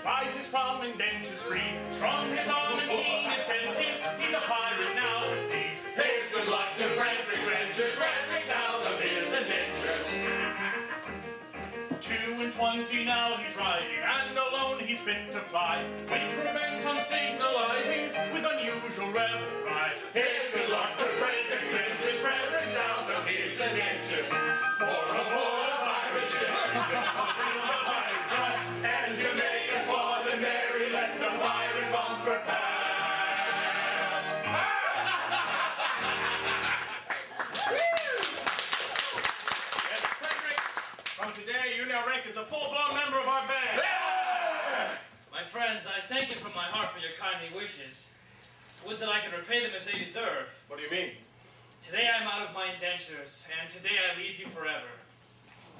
Rises from indentures free, from his arm and keenest sentence, he's a pirate now. Here's good luck to Frederick's ventures, Frederick's out of his indentures. 22 now he's rising, and alone he's fit to fly. Waits for bent on signalizing, with unusual reverie. Here's good luck to Frederick's ventures, Frederick's out of his indentures. For a pirate ship, and to make us for the merry, let the pirate bumper pass. Yes, Frederick, from today you now rank as a full-blown member of our band. My friends, I thank you from my heart for your kindly wishes. Would that I could repay them as they deserve. What do you mean? Today I'm out of my indentures, and today I leave you forever.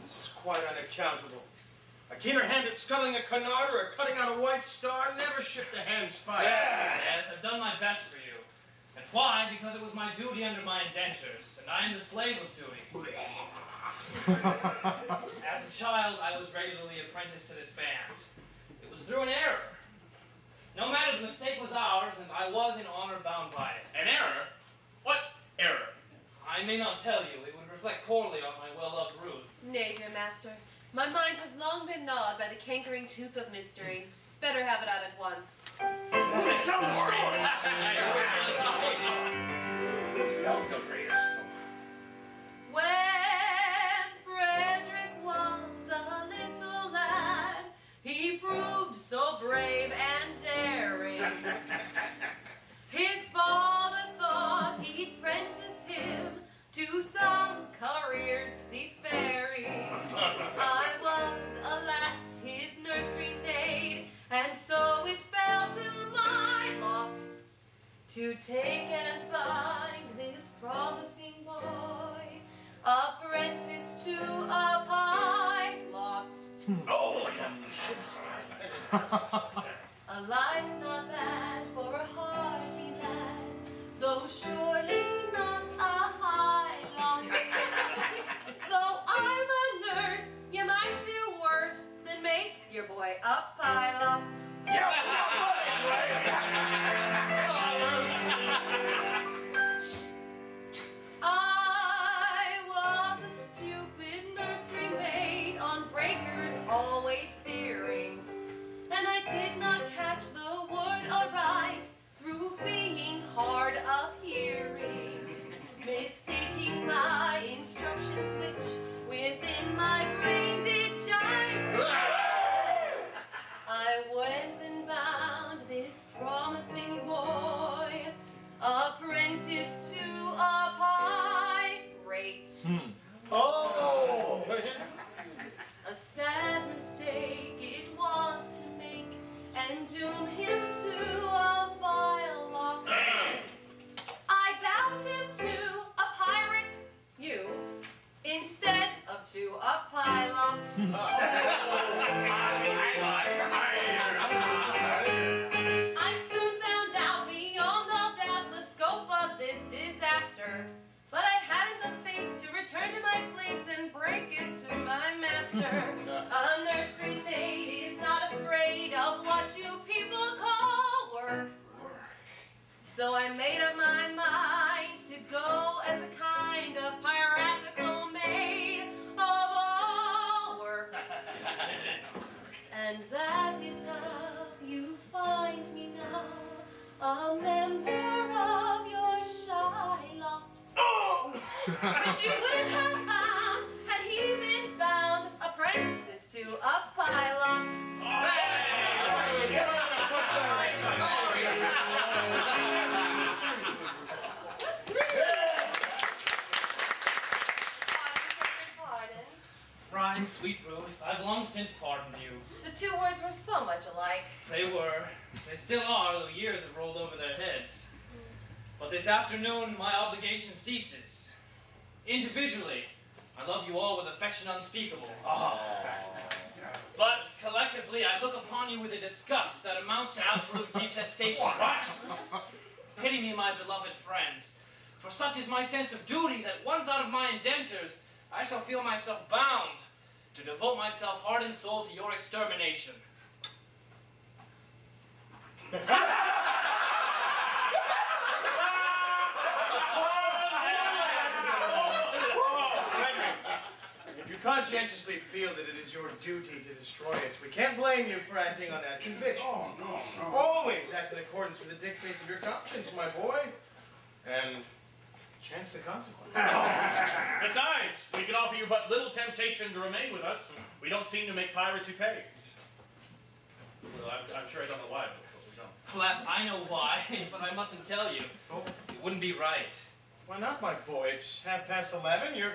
This is quite unaccountable. A keener hand at sculling a canard or a cutting out a white star never shipped a hand spike. Yes, I've done my best for you. And why? Because it was my duty under my indentures, and I am the slave of duty. As a child, I was regularly apprenticed to this band. It was through an error. No matter, the mistake was ours, and I was in honor bound by it. An error? What error? I may not tell you. It would reflect poorly on my well-loved Ruth. Nay, dear master. My mind has long been gnawed by the cankering tooth of mystery. Better have it out at once. Tell the story! When Frederick was a little lad, he proved so brave and daring. His father thought he'd prentice him to some career seafaring. I was, alas, his nursery maid, and so it fell to my lot to take and bind this promising boy, apprentice to a pilot. Oh, like a ship's A life not bad for a hearty lad, though surely not a highland. Though I'm a nurse, you might do worse than make your boy a pilot. I was a stupid nursery maid on breakers always steering, and I did not catch the word aright through being hard of hearing, mistaking my instructions which within my brain did gyrate. I went and bound this promising boy, apprentice to a pirate. Oh! A sad mistake it was to make, and doom him to a vile lot. I bound him to a pirate, you, instead of to a pilot. I soon found out beyond all doubt the scope of this disaster, but I hadn't the face to return to my place and break it to my master, a nursery maid. So I made up my mind to go as a kind of piratical maid of all work. And that is how you find me now, a member of your shy lot. Which you wouldn't have found had he been found apprentice to a pilot. Pardon. Rise, sweet Ruth, I've long since pardoned you. The two words were so much alike. They were. They still are, though years have rolled over their heads. But this afternoon, my obligation ceases. Individually, I love you all with affection unspeakable. But collectively, I look upon you with a disgust that amounts to absolute detestation. Pity me, my beloved friends, for such is my sense of duty that once out of my indentures, I shall feel myself bound to devote myself heart and soul to your extermination. If you conscientiously feel that it is your duty to destroy us, we can't blame you for acting on that conviction. Always act in accordance with the dictates of your conscience, my boy. And chance the consequences. Besides, we can offer you but little temptation to remain with us. We don't seem to make piracy pay. Well, I'm sure I don't know why, but we don't. Alas, I know why, but I mustn't tell you. It wouldn't be right. Why not, my boy? It's 11:30.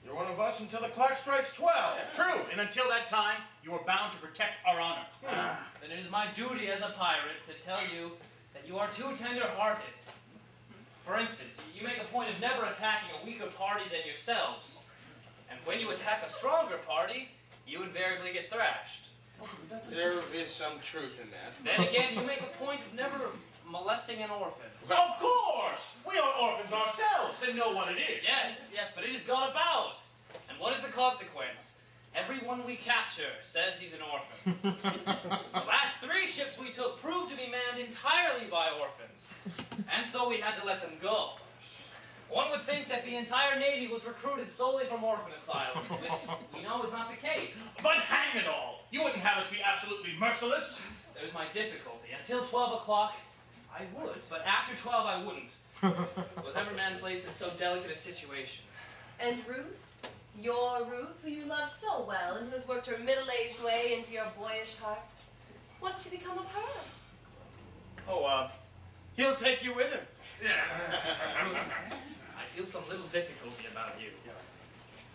You're one of us until the clock strikes 12. True, and until that time, you are bound to protect our honor. Then it is my duty as a pirate to tell you that you are too tender-hearted. For instance, you make a point of never attacking a weaker party than yourselves. And when you attack a stronger party, you invariably get thrashed. There is some truth in that. Then again, you make a point of never molesting an orphan. Of course! We are orphans ourselves and know what it is. Yes, but it is gone about. And what is the consequence? Everyone we capture says he's an orphan. The last 3 ships we took proved to be manned entirely by orphans. And so we had to let them go. One would think that the entire Navy was recruited solely from orphan asylums, which we know is not the case. But hang it all! You wouldn't have us be absolutely merciless. There's my difficulty. Until 12 o'clock, I would, but after 12 I wouldn't. Was ever man placed in so delicate a situation? And Ruth? Your Ruth, who you love so well and who has worked her middle-aged way into your boyish heart, what's to become of her? He'll take you with him. I feel some little difficulty about you.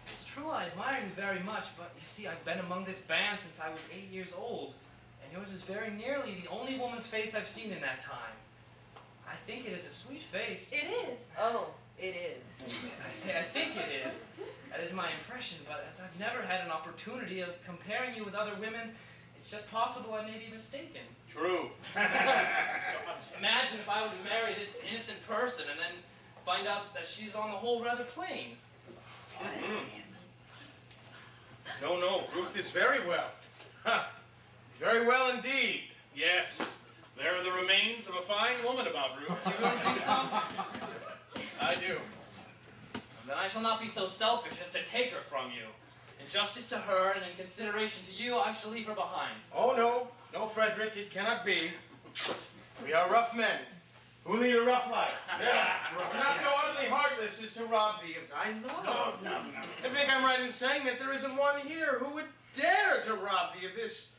It's true I admire you very much, but you see, I've been among this band since I was 8 years old, and yours is very nearly the only woman's face I've seen in that time. I think it is a sweet face. It is. Oh, it is. I say I think it is. That is my impression, but as I've never had an opportunity of comparing you with other women, it's just possible I may be mistaken. True. Imagine if I were to marry this innocent person and then find out that she's on the whole rather plain. No, Ruth is very well. Very well indeed. Yes, there are the remains of a fine woman about Ruth. Do you really think so? I do. Then I shall not be so selfish as to take her from you. In justice to her and in consideration to you, I shall leave her behind. Oh, no, Frederick, it cannot be. We are rough men who lead a rough life. We're not so utterly heartless as to rob thee of thy love. No. I think I'm right in saying that there isn't one here who would dare to rob thee of this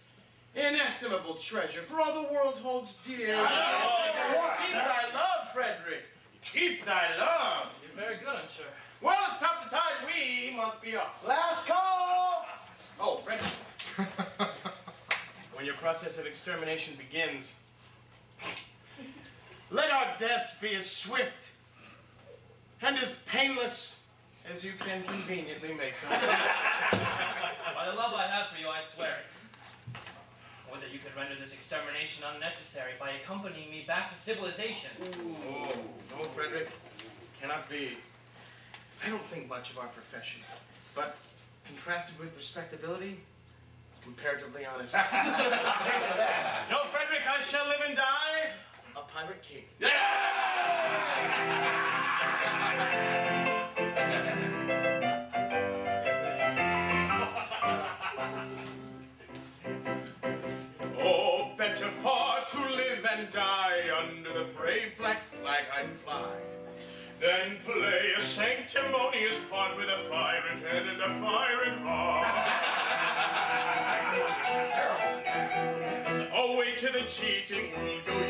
inestimable treasure, for all the world holds dear. Keep thy love, Frederick. Keep thy love. You're very good, I'm sure. Well, it's top the tide. We must be up. Last call! Oh, Frederick. When your process of extermination begins, let our deaths be as swift and as painless as you can conveniently make them. By the love I have for you, I swear it. Or that you could render this extermination unnecessary by accompanying me back to civilization. Oh, no, Frederick. Cannot be. I don't think much of our profession, but contrasted with respectability, it's comparatively honest. No, Frederick, I shall live and die a pirate king. Oh, better far to live and die under the brave black flag I fly than play a sanctimonious part with a pirate head and a pirate heart. Away to the cheating world go you,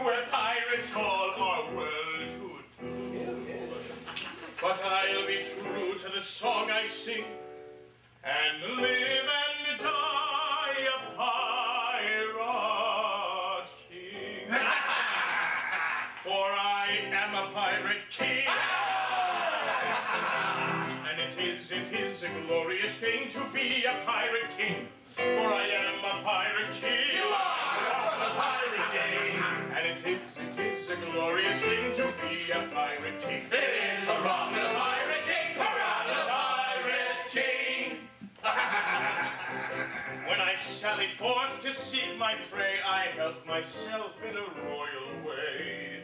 where pirates all are well to do. But I'll be true to the song I sing and live and die a pirate king. For I am a pirate king. And it is a glorious thing to be a pirate king. For I am a pirate king. You are a pirate king. And it is a glorious thing to be a pirate king. It is a rock and a pirate king. Hurrah, the pirate king. When I sally forth to seek my prey, I help myself in a royal way.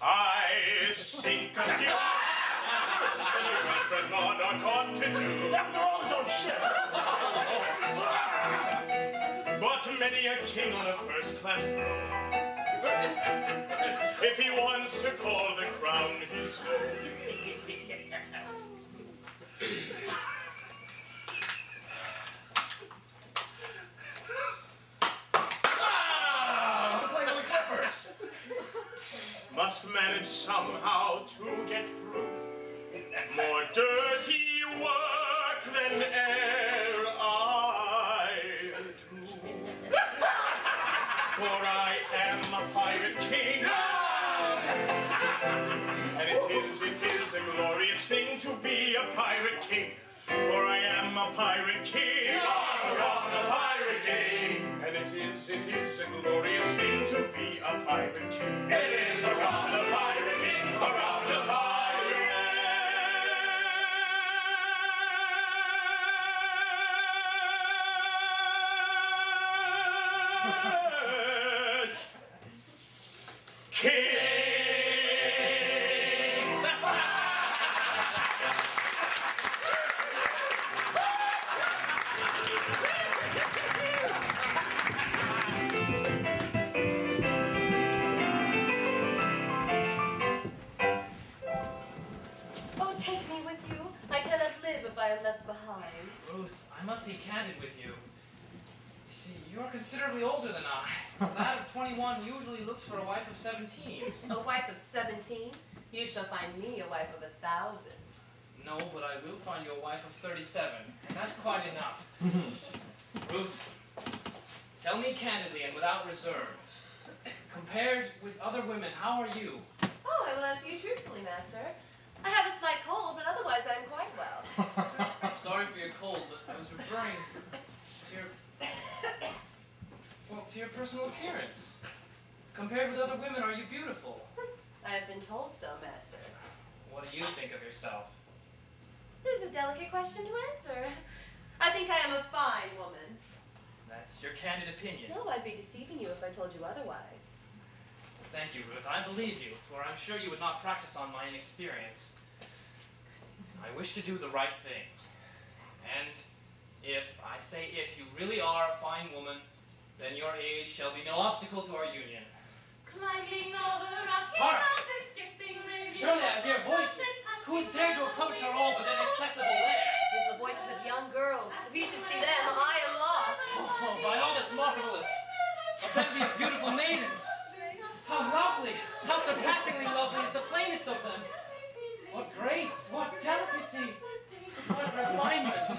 I sink a few but monarch ought to do. Yeah, but they're all his own shit. But many a king on a first-class throne, if he wants to call the crown his own, must manage somehow to get through more dirty work than e'er I do. For I am a pirate king, and it is a glorious thing to be a pirate king. For I am a pirate king, a pirate king, and it is a glorious thing to be a pirate king. It is a round the pirate king, a round the pirate. King. Oh, take me with you. I cannot live if I am left behind. Ruth, I must be candid with you. You see, you're considerably older than I. A lad of 21 usually looks for a wife of 17. A wife of 17? You shall find me a wife of 1,000. No, but I will find you a wife of 37, and that's quite enough. Ruth, tell me candidly and without reserve. Compared with other women, how are you? Oh, I will answer you truthfully, master. I have a slight cold, but otherwise I am quite well. I'm sorry for your cold, but I was referring to your... well, to your personal appearance. Compared with other women, are you beautiful? I have been told so, master. What do you think of yourself? It is a delicate question to answer. I think I am a fine woman. That's your candid opinion. No, I'd be deceiving you if I told you otherwise. Thank you, Ruth. I believe you, for I'm sure you would not practice on my inexperience. I wish to do the right thing. And if, I say if, you really are a fine woman, then your age shall be no obstacle to our union. Climbing over rocky Hark! mountains, skipping radios. Surely I hear voices. Who has dared to approach our all with inaccessible air? It is the voices of young girls. If you should see them, I am lost. Oh, by all that's marvelous, a bevy of beautiful maidens. How lovely, how surpassingly lovely is the plainest of them. What grace, what delicacy, what refinement.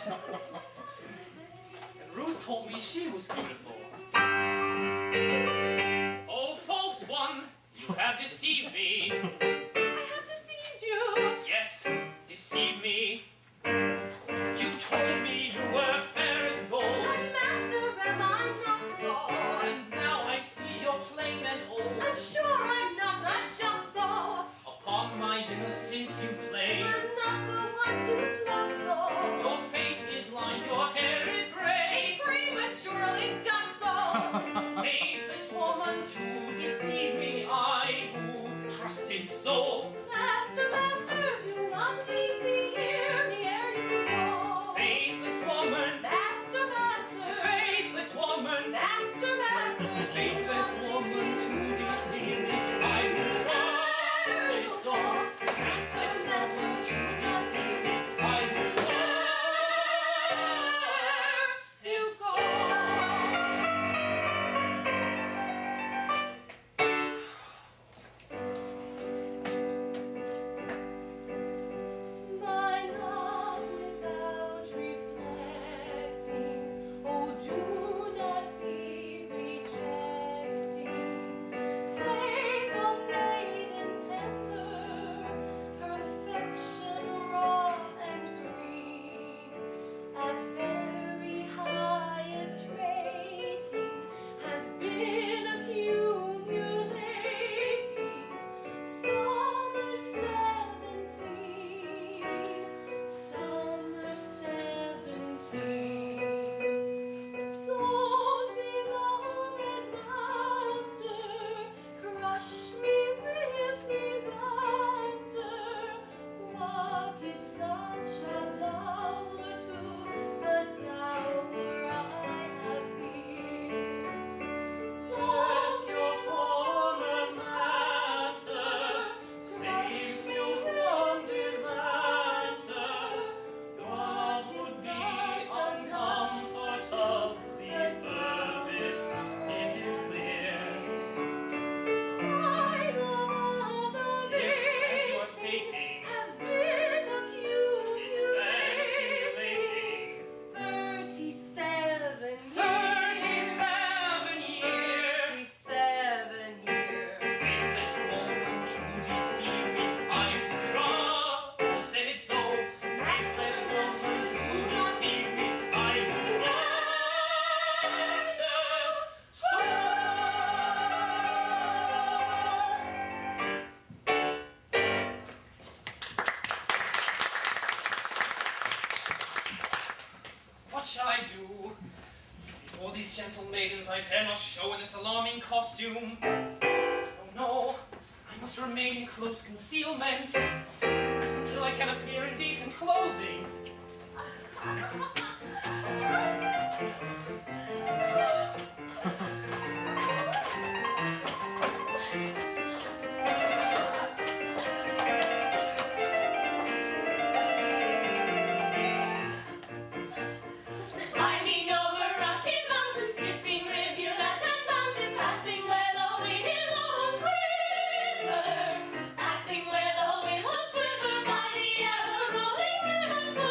And Ruth told me she was beautiful. Oh, false one, you have deceived me. I have deceived you. Yes, deceived me. You told me you were fair as gold. But master, am I not so? And now I see you're plain and old. I'm sure I'm not a jump so. Upon my innocence you Faithless woman to deceive me, I will trust it so. Faithless woman to deceive me, I will trust it so. My love without reflecting, oh do not be rejecting. Take a maiden tender, her affection raw and green, at very highest rating has been accumulating. Summer 17. Don't, beloved master, crush me with disaster. What is such a dower to the dower I have been? Bless your former master, saves me from disaster. Your would be uncomfortably fervid, it is clear. My love If, as you are stating, has been it's accumulating. accumulating 37 years. 37 years. Faithless woman to deceive me, I will trust it so. Faithless woman to deceive me, I will trust it so. What shall I do? Before these gentle maidens I dare not show in this alarming costume. Oh no, I must remain in close concealment until I can appear in decent clothing. Climbing over rocky mountains, skipping rivulet and fountain, passing where the willows quiver, passing where the willows quiver by the ever rolling river.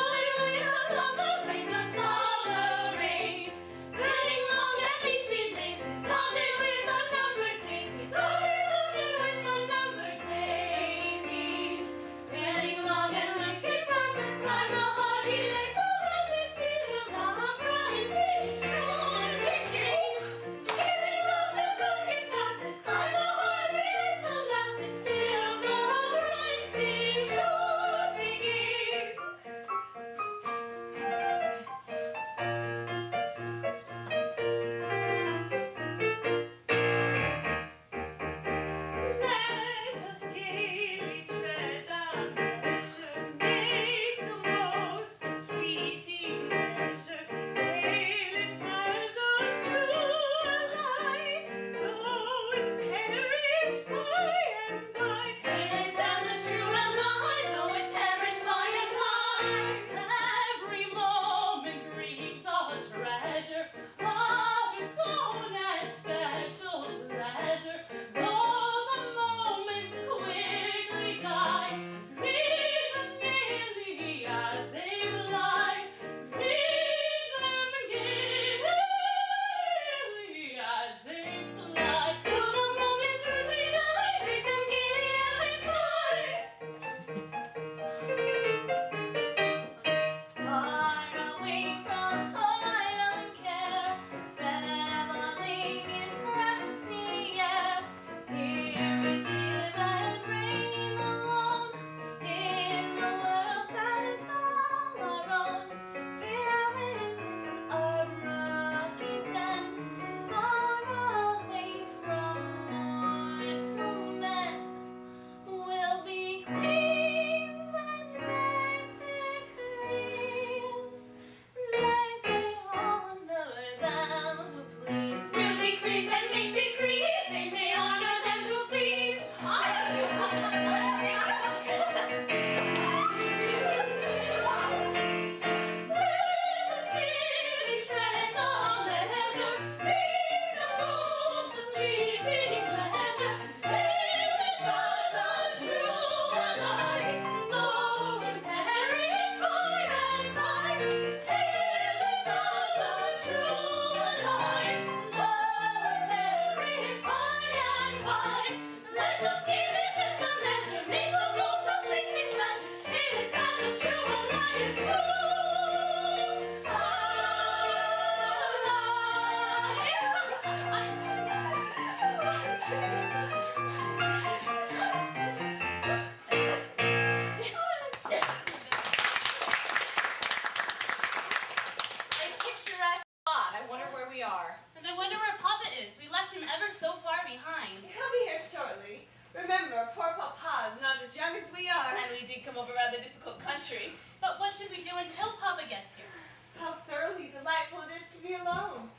we are. And I wonder where Papa is. We left him ever so far behind. He'll be here shortly. Remember, poor Papa is not as young as we are. And we did come over rather difficult country. But what should we do until Papa gets here? How thoroughly delightful it is to be alone.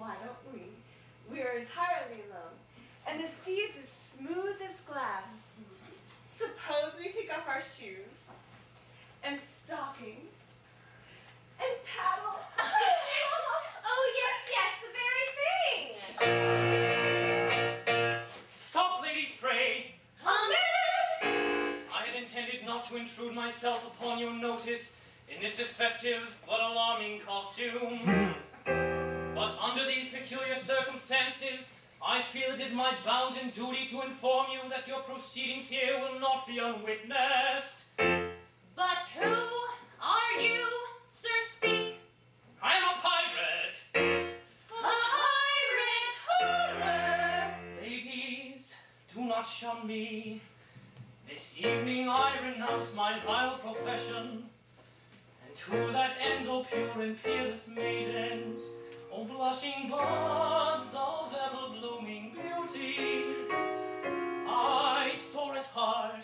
Why don't we? We are entirely alone. And the sea is as smooth as glass. Suppose we take off our shoes and stockings and paddle. Oh, yes, the very thing! Stop, ladies, pray. I had intended not to intrude myself upon your notice in this effective but alarming costume. But under these peculiar circumstances, I feel it is my bounden duty to inform you that your proceedings here will not be unwitnessed. But who are you, Sir Speak? I am a pirate. A pirate horror! Ladies, do not shun me. This evening I renounce my vile profession, and to that end, O pure and peerless maidens, O blushing buds of ever-blooming beauty, I sore at heart,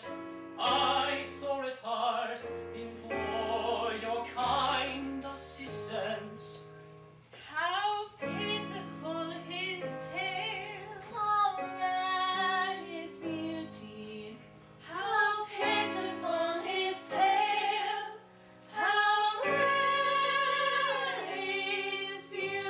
implore your kind assistance. How pitiful his tale. How rare his beauty. How pitiful his tale! How rare his beauty!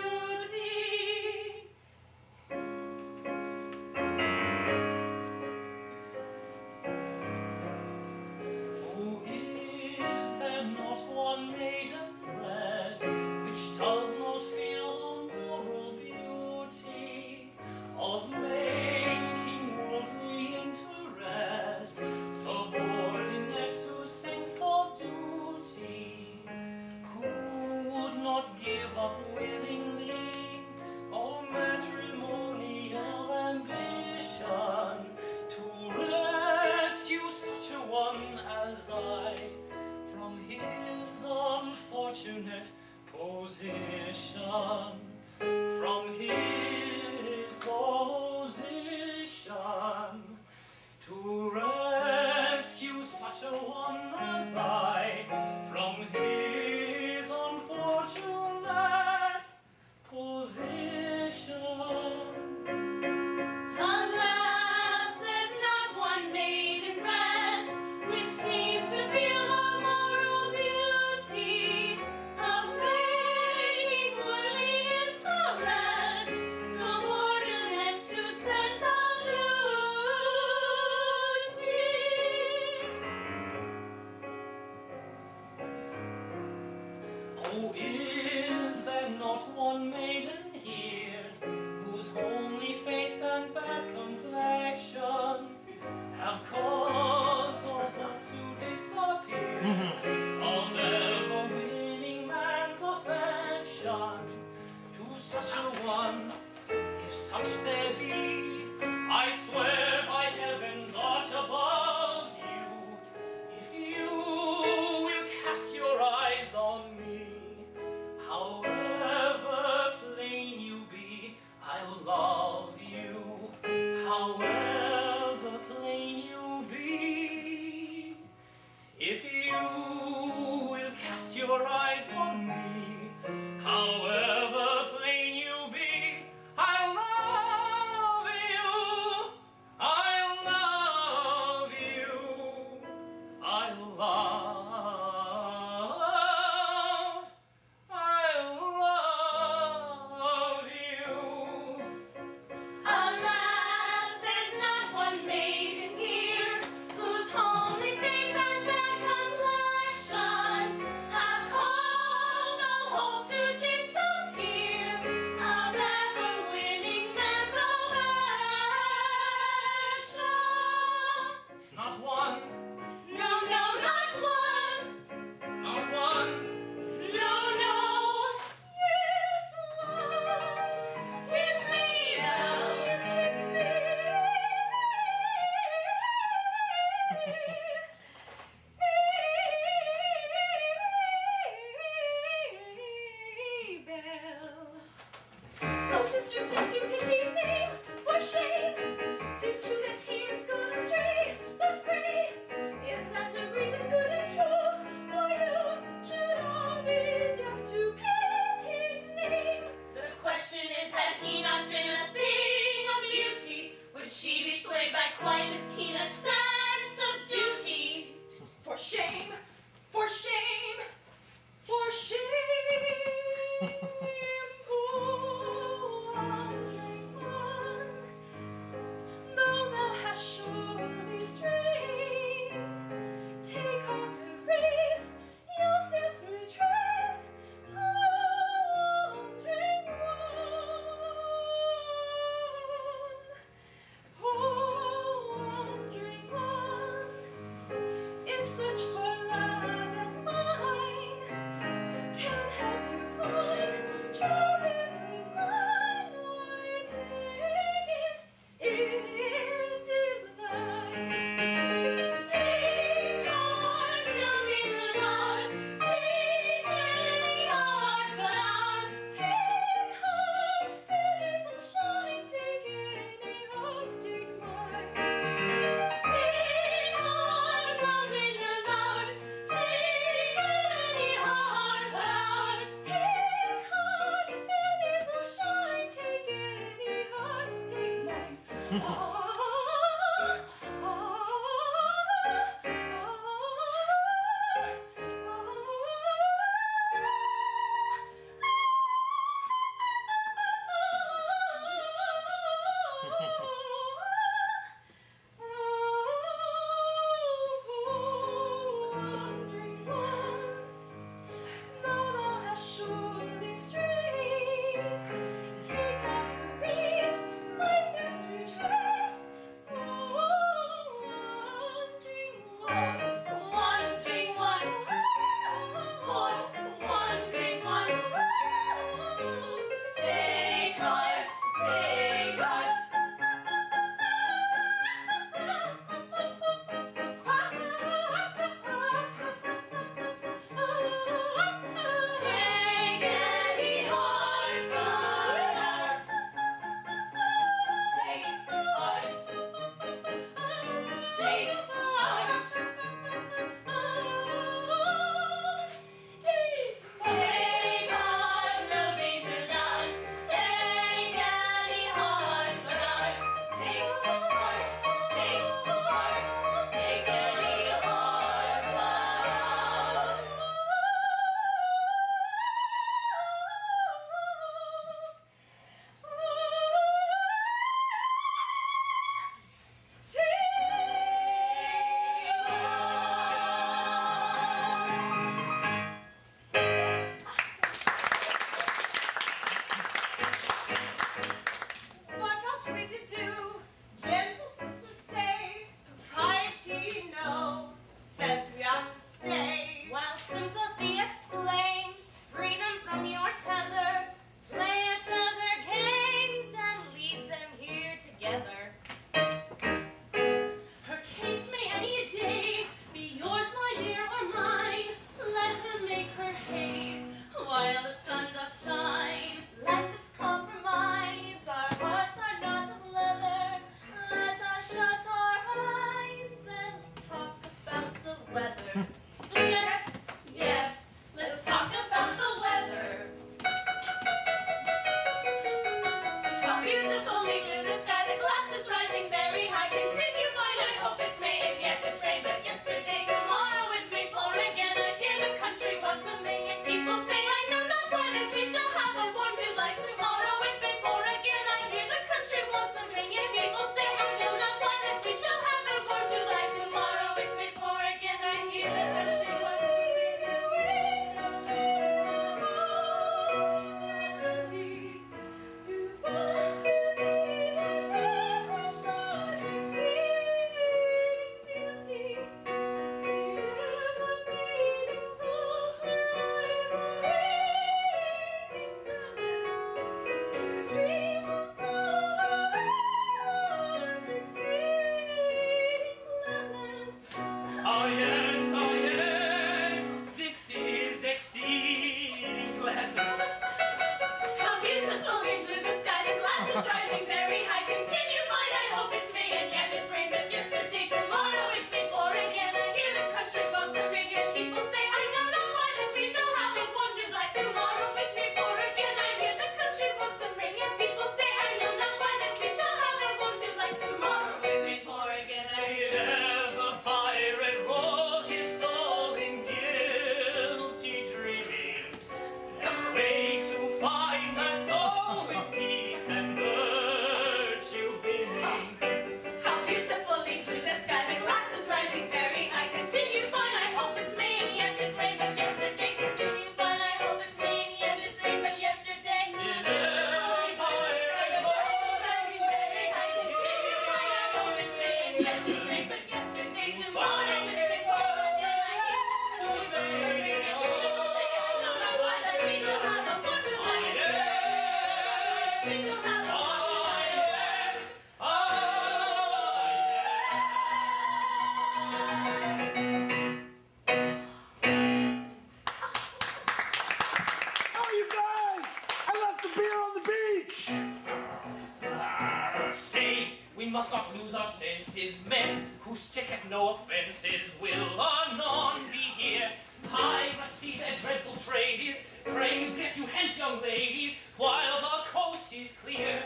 must not lose our senses. Men who stick at no offences will anon be here. Piracy, their dreadful trade is, praying get you hence, young ladies, while the coast is clear.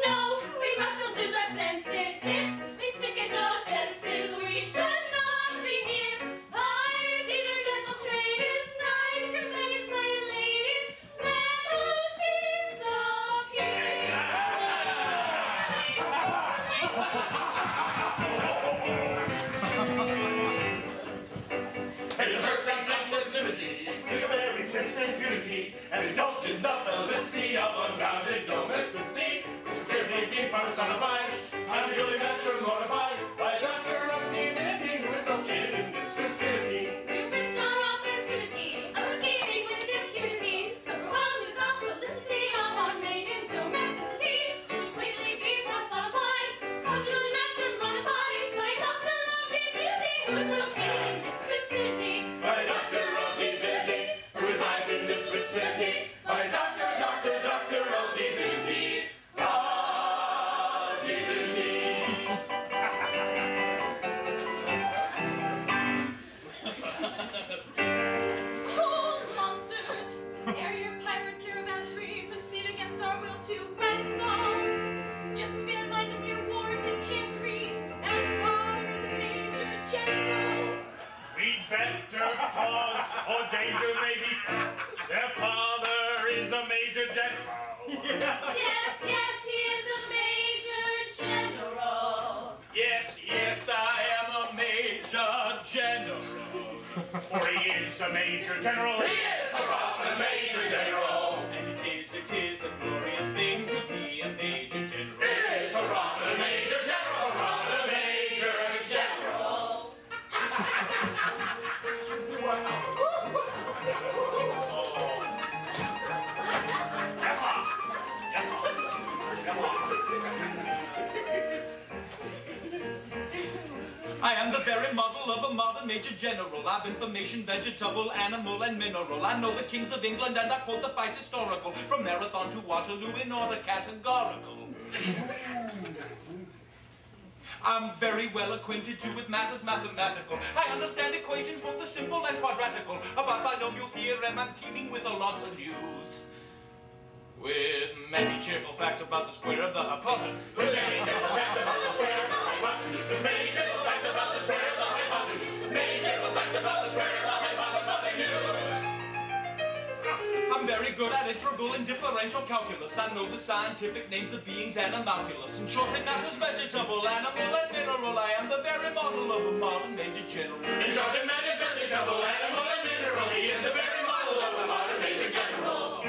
No, we mustn't lose our senses. to write a song. Just bear in mind that we are wards in Chancery, and Father is a Major General. We'd better pause, or danger may be. Their father is a Major General. Yes, yes, he is a Major General. Yes, yes, I am a Major General. For he is a Major General. He is a rotten Major General. And it is a glorious thing to be a Major General. It is a rotten Major General, rotten Major General. Yes, sir. Yes, I am the very model of a modern Major General. I've information, vegetable, animal, and mineral. I know the kings of England and I quote the fights historical. From Marathon to Waterloo in order categorical. I'm very well acquainted too with math as mathematical. I understand equations both the simple and quadratical. About binomial theorem I'm teeming with a lot of news. With many cheerful facts about the square of the hypotenuse. With many cheerful facts about the square of the hypotenuse. With many cheerful facts about the square of the hypotenuse. Many cheerful facts about the square of the hypotenuse. I'm very good at integral and differential calculus. I know the scientific names of beings and homunculus. In short, in matters vegetable, animal, and mineral, I am the very model of a modern Major General. In short, in matters vegetable, animal, and mineral, he is the very model of a modern Major General.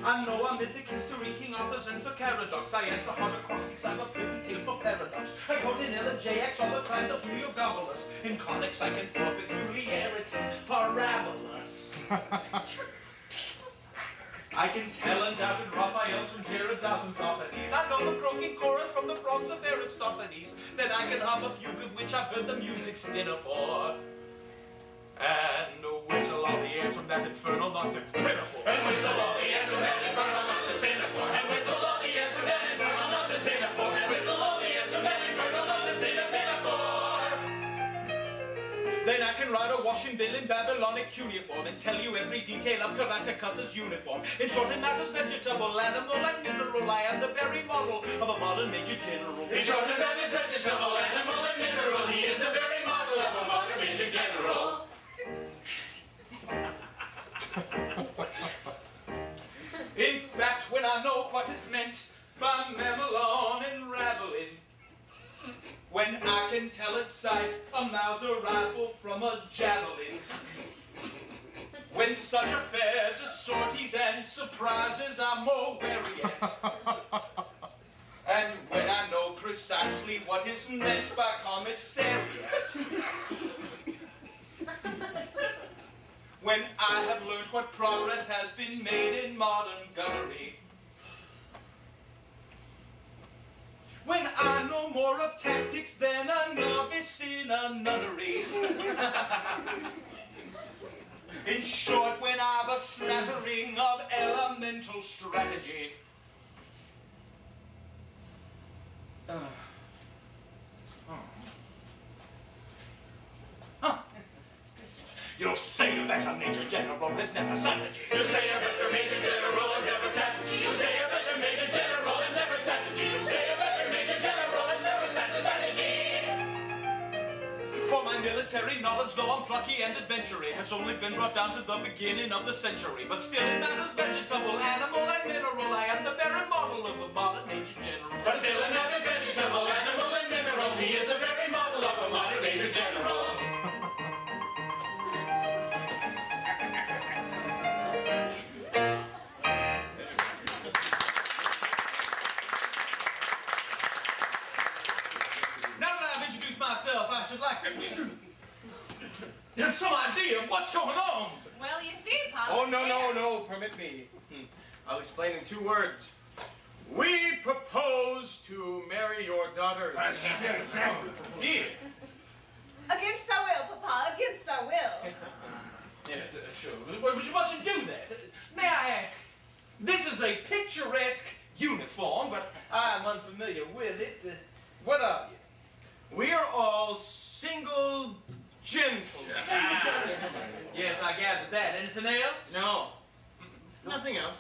I know a mythic history, King Arthur's and Sir Caradox. I answer hard acrostics, I have a pretty taste for paradox. I quote in LJX all the kinds of Heliogabalus. In conics I can throw peculiarities, parabolus. I can tell undoubted Raphaels from Jared's and Zophanies. I know the croaking chorus from the frogs of Aristophanes. Then I can hum a fugue of which I've heard the music's dinner for. And whistle all the airs from that infernal nonsense pinafore. And whistle all the airs from that infernal nonsense pinafore. And whistle all the airs from that infernal nonsense pinafore. And whistle all the airs from that infernal nonsense pinafore. Then I can write a washing bill in Babylonic cuneiform and tell you every detail of Karatakas's uniform. In short, in matters vegetable, animal, and mineral, I am the very model of a modern Major General. In short, in matters vegetable, animal, and mineral, he is the very model of a modern Major General. In fact, when I know what is meant by mamelon and raveling, when I can tell at sight a Mauser rifle from a javelin, when such affairs as sorties and surprises I'm more wary at, and when I know precisely what is meant by commissariat, when I have learned what progress has been made in modern gunnery, when I know more of tactics than a novice in a nunnery, in short, when I've a smattering of elemental strategy, you'll say a better Major General has never strategy. You say a better Major General has never strategy. You say a better Major General has never strategy. You say a better Major General has never strategy. For my military knowledge, though I'm plucky and adventurous, has only been brought down to the beginning of the century. But still in matters vegetable, animal, and mineral, I am the very model of a modern Major General. But still in matters vegetable, animal, and mineral, he is the very model of a modern Major General. I should like to have some idea of what's going on. Well, you see, Papa. Oh, no, permit me. I'll explain in 2 words. We propose to marry your daughter. Dear. Against our will, Papa, against our will. Yeah, sure. But you mustn't do that. May I ask, this is a picturesque uniform, but I'm unfamiliar with it. What are you? We are all single gentlemen. Yes, I gathered that. Anything else? No, nothing else.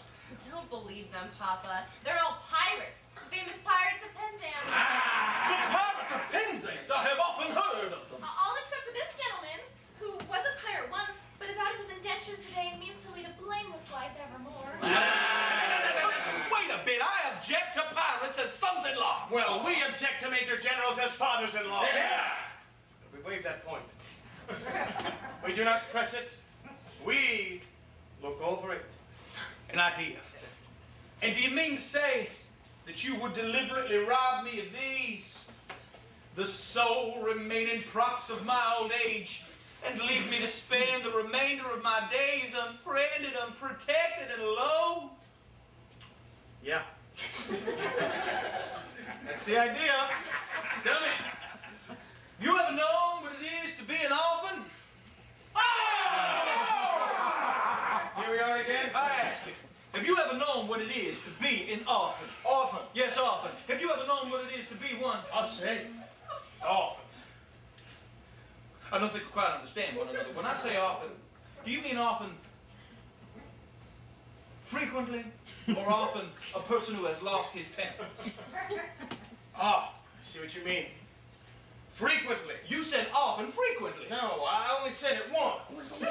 Don't believe them, Papa. They're all pirates. Famous pirates of Penzance. The pirates of Penzance! I have often heard of them. All except for this gentleman, who was a pirate once, but is out of his indentures today and means to lead a blameless life evermore. Wait a bit, I object to pirates as sons-in-law. Well, we object to Major Generals as fathers-in-law. Yeah! We waive that point. We do not press it. We look over it. An idea. And do you mean to say that you would deliberately rob me of these, the sole remaining props of my old age, and leave me to spend the remainder of my days unfriended, unprotected, and alone? Yeah. That's the idea. Tell me, you ever known what it is to be an orphan? Here we are again. I ask you, have you ever known what it is to be an orphan? Orphan. Yes, orphan. Have you ever known what it is to be one? I'll say, orphan. I don't think we quite understand one another. When I say often, do you mean often frequently, or often a person who has lost his parents? Ah, I see what you mean. Frequently. You said often frequently. No, I only said it once.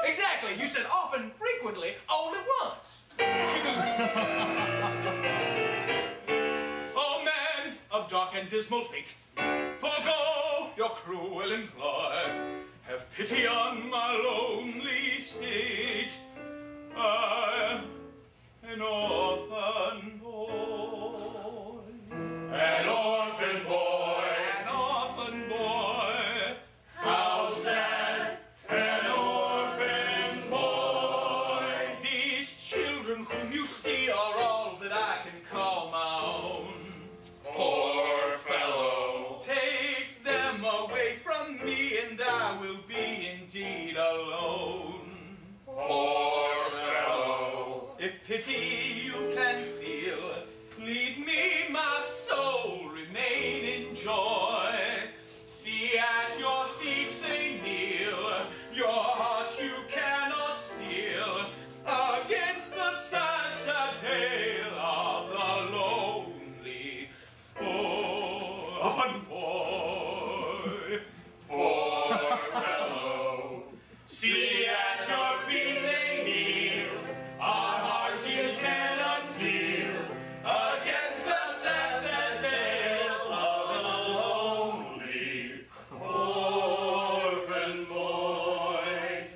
Exactly. You said often frequently only once. Oh man of dark and dismal fate, forego your cruel employ. Have pity on my lonely state. I am an orphan boy. An orphan boy. An orphan boy. How sad. An orphan boy. These children whom you see are all that I can call my own. Poor fellow. Take them away from me and I will be indeed alone. Poor fellow. If pity you can feel, leave me my soul remain in joy. See at your feet they kneel, your heart you cannot steal. Against the sad, sad tale of the lonely orphan boy. Poor fellow. See at your feet they kneel. Our hearts you cannot steal. Against the sad, sad tale of the lonely orphan boy.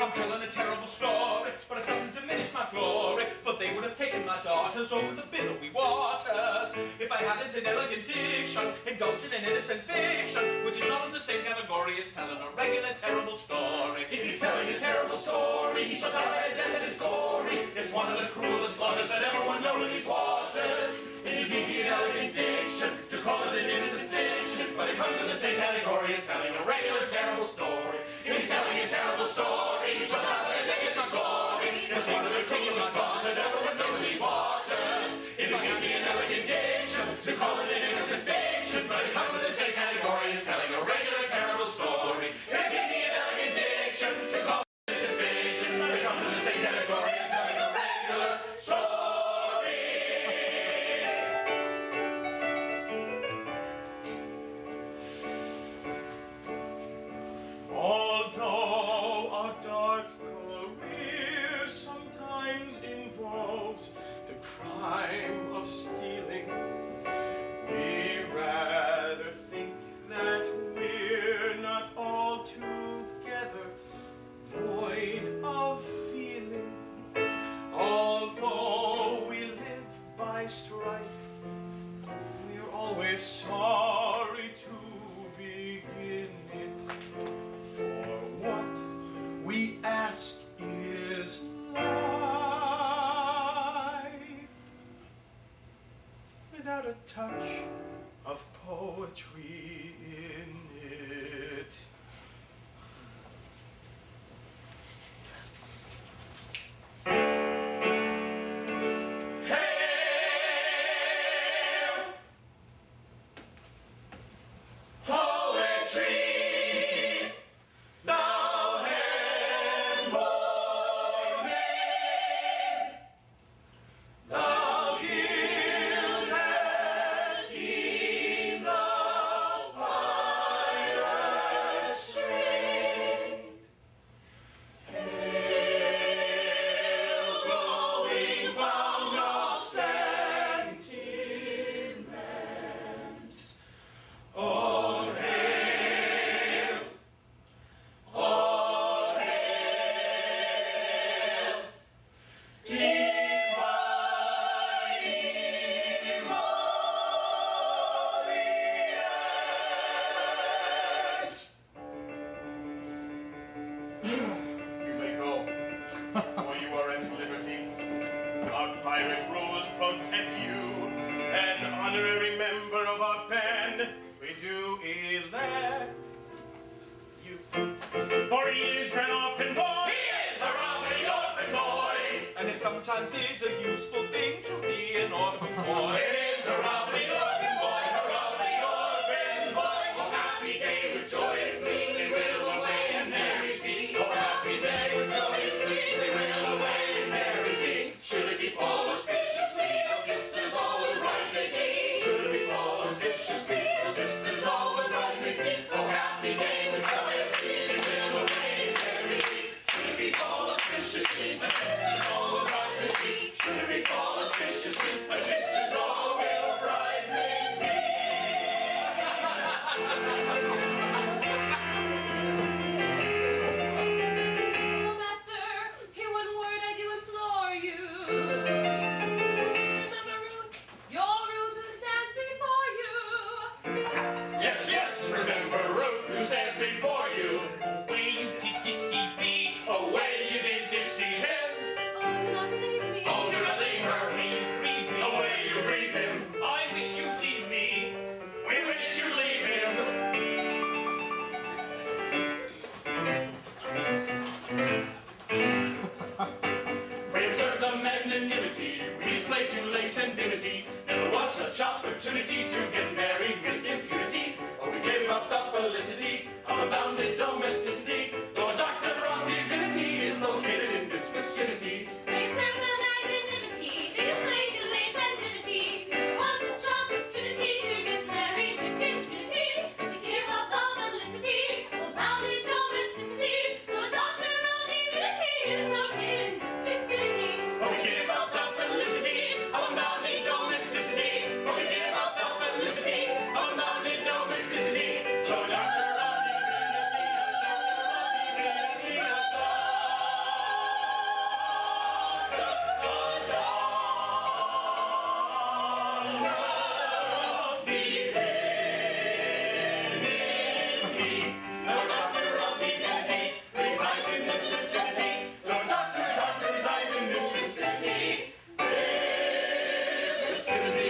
I'm telling a terrible story, but it doesn't diminish my glory, for they would have taken my daughters over the billowy waters if I hadn't an elegant diction, indulging in innocent fiction, which is not in the same category as telling a regular terrible story. If he's telling a terrible story, he shall tell a death that is gory. It's one of the cruelest slaughters that ever were known in these waters. It is easy in elegant diction to call it an innocent fiction, but it comes in the same category as telling a regular terrible story. If he's telling a terrible story, he shall tell a death that is gory. It's one of the cruelest slaughters that ever were known in these waters. It is easy in elegant diction to call it an innocent fiction, but it comes in the same category as telling a regular terrible story. It's easy in elegant diction to call it innocent fiction, but it comes in the same category as telling a regular story. Although our dark career sometimes involves the crime of stealing, we rather think that we're not altogether void of feeling. Although we live by strife, we're always sorry to begin it. For what we ask is life, without a touch of poetry in it. Hail! Poetry! Thou hand-born name! our pirate rules protect you. An honorary member of our band, we do elect you. For he is an orphan boy. He is a lovely orphan boy. And it sometimes is a useful thing to be an orphan boy. It is a lovely orphan boy, a lovely orphan boy. Oh, happy day with joyous glee, we will away and merry be. Oh, happy day with joyous glee, we will away and merry be. Should it befall us viciously, the sisters all would rise with me. Should it befall us viciously, the sisters all would rise with me. Oh, happy day with joyous glee, we will away and merry be. Should it befall us viciously, the sisters all would rise with me. Should it befall us viciously, the sisters all will rise with me. Oh, master, hear one word I do implore you. Remember Ruth, your Ruth who stands before you. Yes, yes, remember Ruth who stands before you. Way you did deceive me. Oh, way you did deceive him. Oh, do not leave me. Oh, do not leave her. Way you grieve me. Oh, way you grieve him. I wish you'd leave me. We wish you leave him. We observe the magnanimity we display to lace and dimity. Never was such opportunity to get married with impunity. Or we give up the felicity of unbounded domesticity. Though a doctor of divinity is located in this vicinity. We observe the magnanimity, they display to lace and divinity. There was such opportunity to get married with impunity. We give up the felicity of bounded domesticity. Though a doctor of divinity is located in this vicinity. But we give up the felicity of unbounded domesticity. But we give up the felicity of unbounded domesticity. Though a doctor of divinity, a doctor of divinity, a doctor of divinity resides in this vicinity. The doctor resides in this vicinity. This vicinity.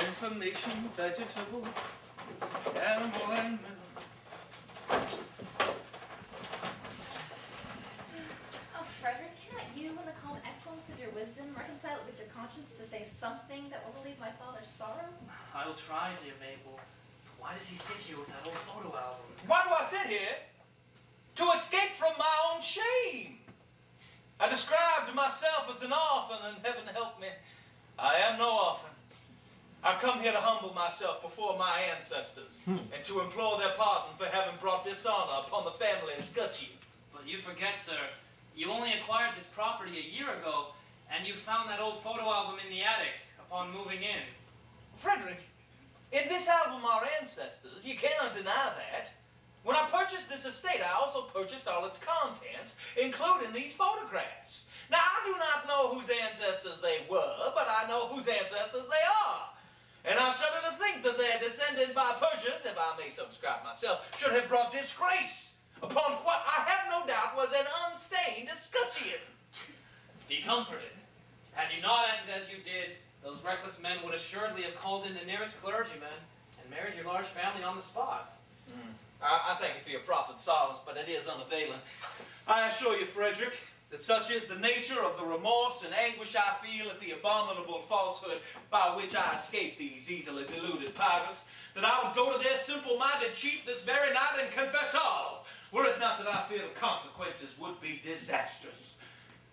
Information, vegetable, animal, and mineral. Oh, Frederick, cannot you, in the calm excellence of your wisdom, reconcile it with your conscience to say something that will relieve my father's sorrow? I will try, dear Mabel. Why does he sit here with that old photo album? Why do I sit here? to escape from my own shame. I described myself as an orphan, and heaven help me, I am no orphan. I come here to humble myself before my ancestors and to implore their pardon for having brought dishonor upon the family escutcheon. But you forget, sir, you only acquired this property a year ago, and you found that old photo album in the attic upon moving in. Frederick, in this album are ancestors. You cannot deny that. When I purchased this estate, I also purchased all its contents, including these photographs. Now, I do not know whose ancestors they were, but I know whose ancestors they are. And I shudder to think that their descendant by purchase, if I may subscribe myself, should have brought disgrace upon what I have no doubt was an unstained escutcheon. Be comforted. Had you not acted as you did, those reckless men would assuredly have called in the nearest clergyman and married your large family on the spot. I thank you for your prophet's solace, but it is unavailing. I assure you, Frederick, that such is the nature of the remorse and anguish I feel at the abominable falsehood by which I escaped these easily deluded pirates, that I would go to their simple-minded chief this very night and confess all, were it not that I fear the consequences would be disastrous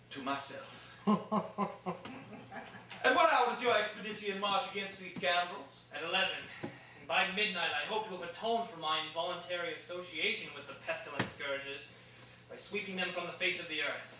to myself. At what hour does your expedition march against these scoundrels? At 11. And by midnight, I hope to have atoned for my involuntary association with the pestilent scourges by sweeping them from the face of the earth.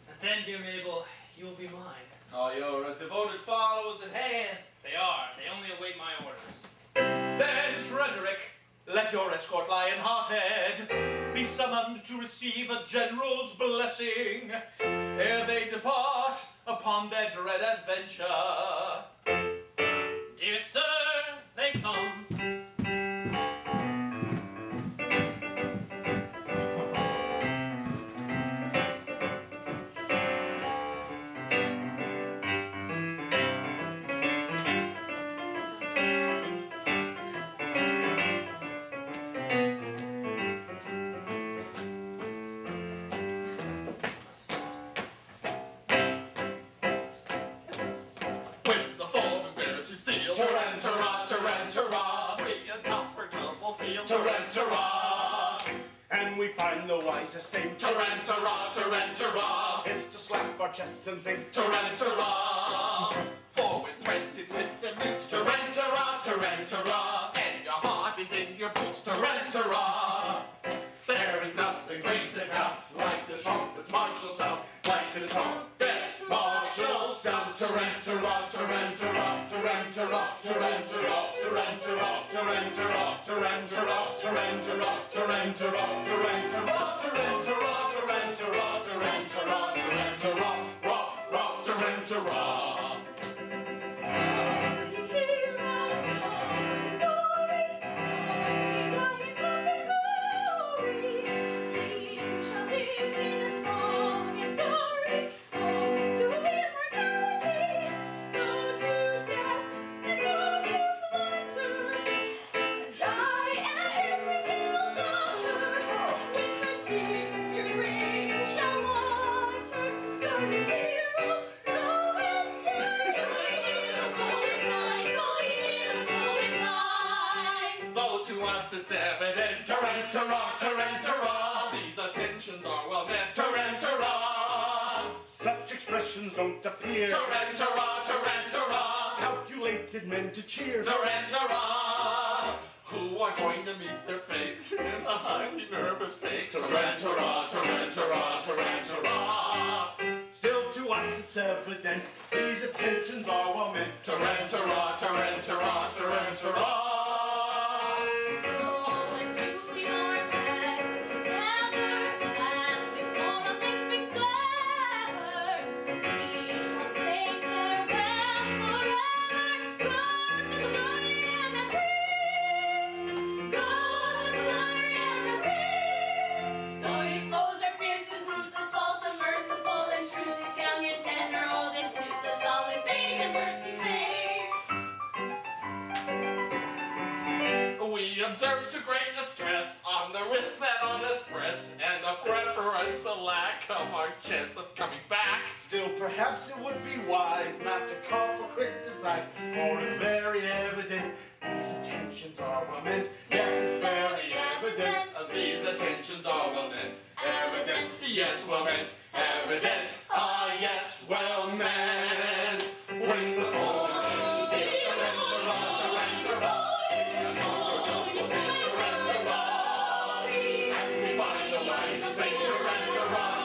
And then, dear Mabel, you will be mine. Oh, your devoted followers at hand. They are. They only await my orders. Then, Frederick, let your escort lion-hearted be summoned to receive a general's blessing ere they depart upon their dread adventure. Dear sir, they come. And we find the wisest thing, Tarantara, Tarantara, is to slap our chests and sing, Tarantara. For we're threatened with the meats, Tarantara, Tarantara, and your heart is in your boots, Tarantara. There is nothing crazy about like the trumpet's martial sound, like the trumpet's martial sound, Tarantara, Tarantara, Tarantara, Tarantara, Tarantara, Tarantara, Tarantara, Tarantara, Tarantara, Tarantara, Tarantara, Tarantara, Tarantara, Tarantara, rock, rock, Tarantara. It's evident, Tarantara, Tarantara, these attentions are well meant, Tarantara. Such expressions don't appear, Tarantara, Tarantara, calculated men to cheer, Tarantara, who are going to meet their fate in a highly nervous state, Tarantara, Tarantara, Tarantara. Still to us it's evident, these attentions are well meant, Tarantara, Tarantara, Tarantara. Observe to great distress on the risks that on us press, and the preference a lack of our chance of coming back. Still, perhaps it would be wise not to carp or criticize, for it's very evident these attentions are well meant. Yes, it's very evident these attentions are well yes, well meant, evident, ah, yes, well meant. When the form is and we find the nicest thing to rent a raw,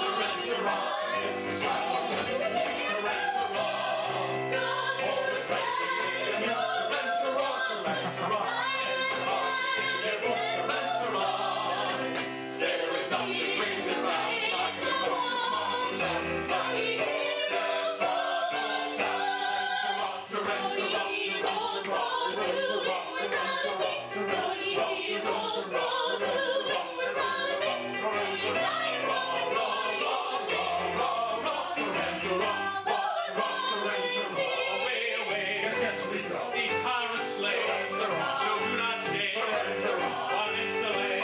is the slap or just to rent a raw. For the renting it means to rent a raw, to rent a raw. It wants to rent a raw. There is nothing that brings it round like the song sound, like the joyous sound. To rent a raw, to rent a raw, to rent a raw, to rent a raw, to rent a raw, to rent a raw, to rent a raw, to rent a raw. These pirates slay. No, do not stay. While this delay.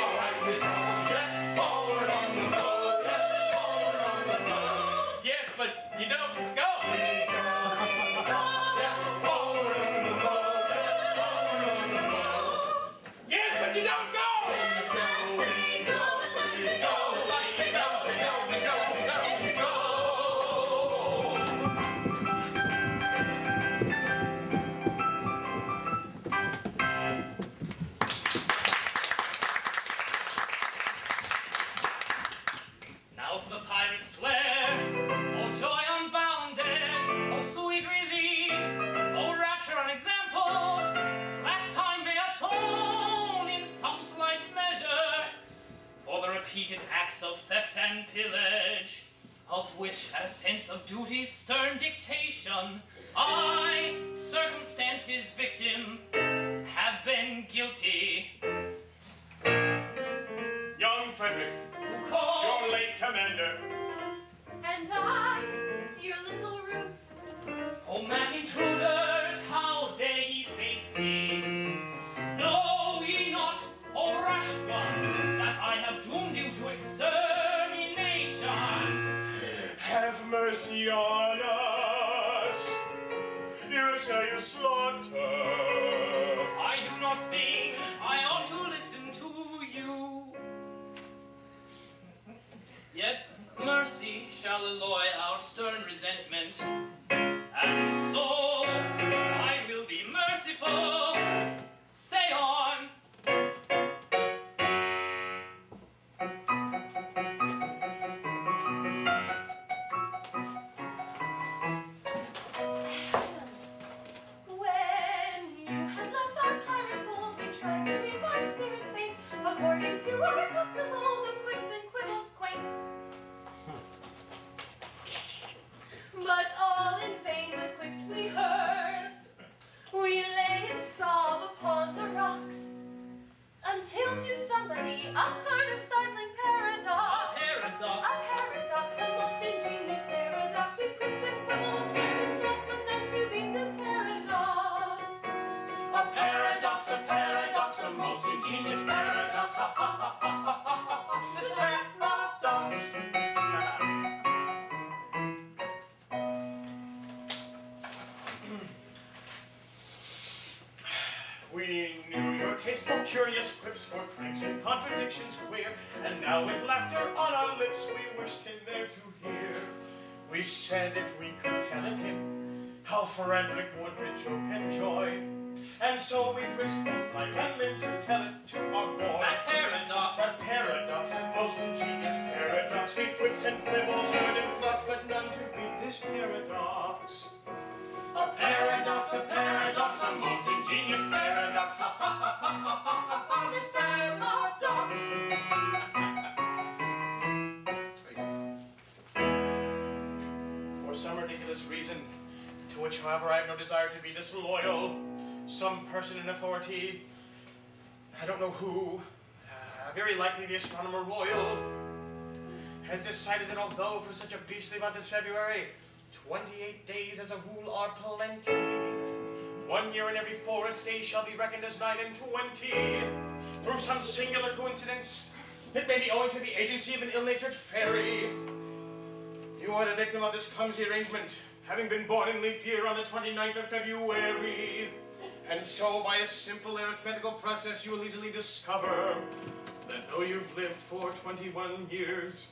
Yes, but you don't go. Yes, but you don't go. Now for the pirate's lair. Oh, joy unbounded. Oh, sweet relief. Oh, rapture unexampled. Last time may atone in some slight measure for the repeated acts of theft and pillage, of which, at a sense of duty's stern dictation, I, circumstance's victim, have been guilty. Young Frederick, Who calls? your late commander. And I, your little Ruth. O mad intruders, how dare ye face me? Know ye not, O rash ones, that I have doomed you to extermination? Have mercy on us. Hear us how you slaughter. I do not think I ought to listen to you. Yet mercy shall alloy our stern resentment, and so I will be merciful. Say on. When you had left our pirate fold, we tried to ease our spirits' fate, according to our custom old of quips and quibbles quaint. But all in vain the quips we heard. We lay and sob upon the rocks, until to somebody occurred a startling paradox. Paradox. A paradox, a most ingenious paradox. With quips and quibbles heard and knocks, but none to beat this paradox. A paradox, a most ingenious paradox. Ha ha ha ha ha ha ha. This paradox. We knew your taste for curious quips, for pranks and contradictions queer, and now with laughter on our lips we wished him there to hear. We said if we could tell it him, how Frederick would the joke enjoy, and so we've risked both life and limb to tell it to our boy. That paradox. That paradox, that most ingenious paradox, we've quips and quibbles heard in flux, but none to beat this paradox. A paradox, a most ingenious paradox. Ha ha ha ha ha ha ha. This paradox. For some ridiculous reason, to which, however, I have no desire to be disloyal, some person in authority, I don't know who, very likely the Astronomer Royal, has decided that although for such a beastly month as February, 28 days as a rule are plenty, 1 year in every 4 its days shall be reckoned as 9 and 20. Through some singular coincidence, it may be owing to the agency of an ill-natured fairy. You are the victim of this clumsy arrangement, having been born in leap year on the 29th of February. And so, by a simple arithmetical process, you will easily discover that though you've lived for 21 years,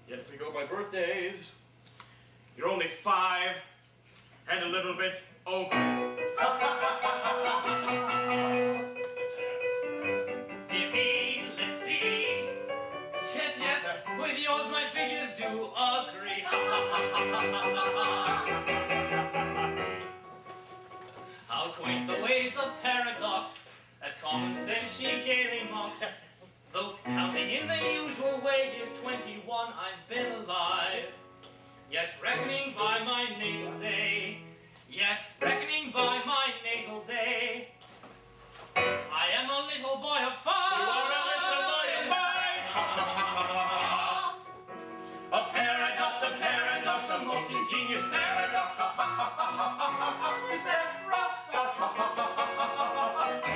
Yet if we go by birthdays, you're only 5 and a little bit over. Dear me, let's see. Yes, yes, with yours my figures do agree. How quaint the ways of paradox, that common sense she gaily mocks. Though counting in the usual way is 21 I've been alive. Yet reckoning by my natal day, I am a little boy of 5. You are a little boy of 5. A paradox, a most ingenious paradox. This paradox,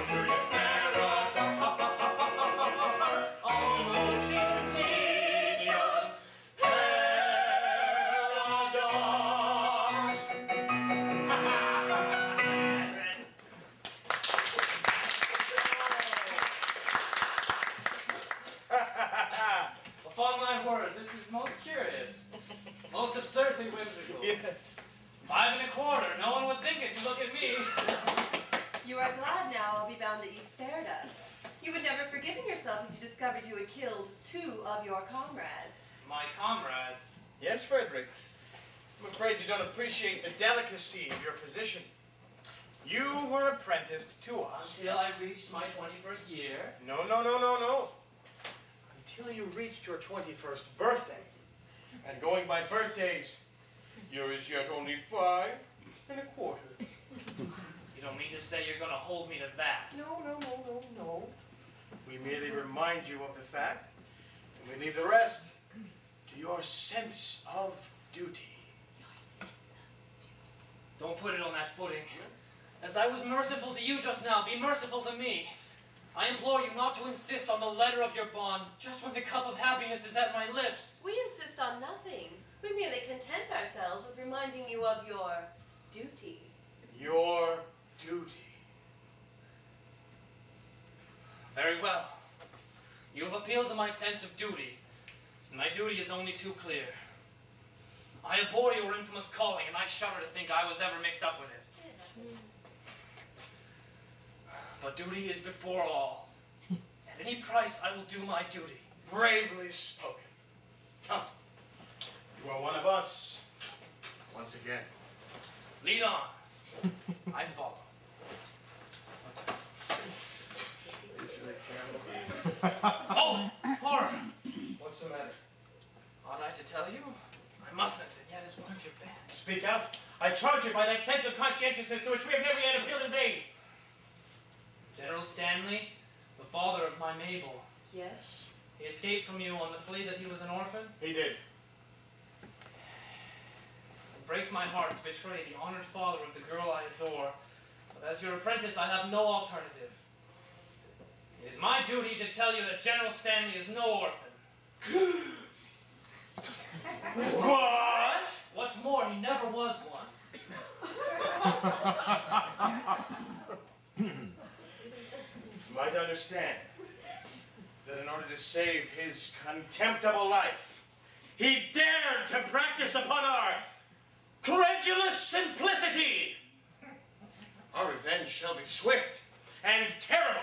curious paradox, almost ingenious paradox. Upon my word, this is most curious. Most absurdly whimsical. Yes. 5 1/4. No one would think it to look at me. You are glad now, I'll be bound, that you spared us. You would never forgiven yourself if you discovered you had killed 2 of your comrades. My comrades. Yes, Frederick. I'm afraid you don't appreciate the delicacy of your position. You were apprenticed to us. Until I reached my 21st year. No. Until you reached your 21st birthday. And going by birthdays, you're as yet only 5 1/4. You don't mean to say you're going to hold me to that? No. We merely remind you of the fact, and we leave the rest to your sense of duty. Don't put it on that footing. As I was merciful to you just now, be merciful to me. I implore you not to insist on the letter of your bond just when the cup of happiness is at my lips. We insist on nothing. We merely content ourselves with reminding you of your duty. Your duty. Very well. You have appealed to my sense of duty. My duty is only too clear. I abhor your infamous calling, and I shudder to think I was ever mixed up with it. But duty is before all. At any price, I will do my duty. Bravely spoken. Come. You are one of us. Once again. Lead on. I follow. It's really terrible. Oh, horror! What's the matter? Ought I to tell you? I mustn't, and yet it's one of your band. Speak out. I charge you by that sense of conscientiousness to which we have never yet appealed in vain. General Stanley, the father of my Mabel. Yes? He escaped from you on the plea that he was an orphan. He did. It breaks my heart to betray the honored father of the girl I adore, but as your apprentice, I have no alternative. It is my duty to tell you that General Stanley is no orphan. What? What's more, he never was one. You might understand that in order to save his contemptible life, he dared to practice upon our credulous simplicity. Our revenge shall be swift and terrible.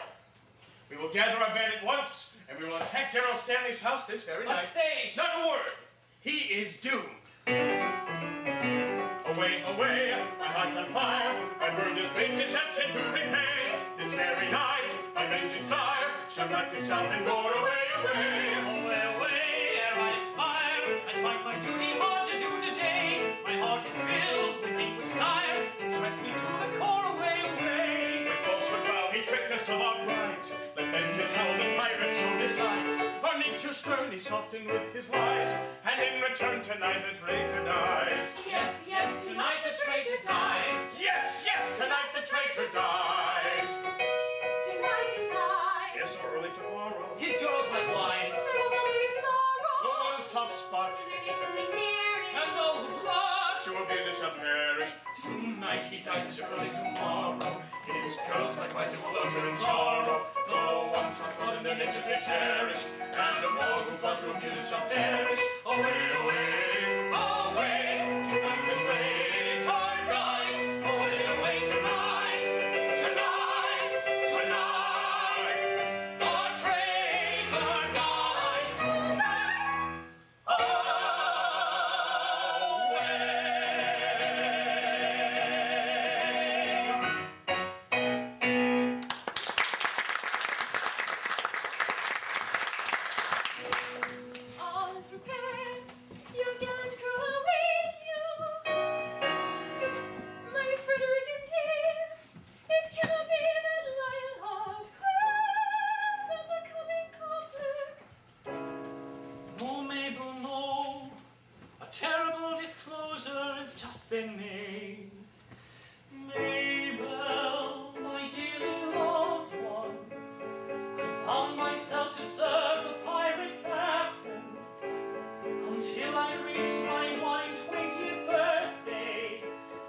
We will gather our band at once, and we will attack General Stanley's house this very But night. stay! Not a word. He is doomed. Away, my heart's on fire. I burn this base deception to repay. This very night, my vengeance fire shall light itself and go away. Away, ere I expire, I find my duty hard to do today. My heart is filled with anguish dire. It strikes me to the core, away. With falsehood foul, he tricked us of our brides. Let vengeance howl, the pirate so decides. Our nature sternly softened with his lies, and in return tonight the traitor dies. Yes, tonight the traitor dies. Yes, tonight the traitor dies. Tonight he dies. Yes, or early tomorrow. His girls likewise. Through a mother in sorrow. One soft spot, Their natures they cherish. And all who blush. to abuse it shall perish. Tonight he dies as early tomorrow. His girls likewise who will utter in sorrow. No one soft spot in their natures they cherish. And the more who want to abuse it shall perish. away, away to Memphis late paradise. Away tonight, tonight, tonight. The traitor dies tonight. All is prepared, your gallant crew await you. My Frederick and tears, it cannot be that Lionheart quails at the coming conflict. No, Mabel, no. A terrible disclosure has just been made. Mabel, my dearly loved one, I bound myself to serve the pirate captain until I reached my 120th birthday.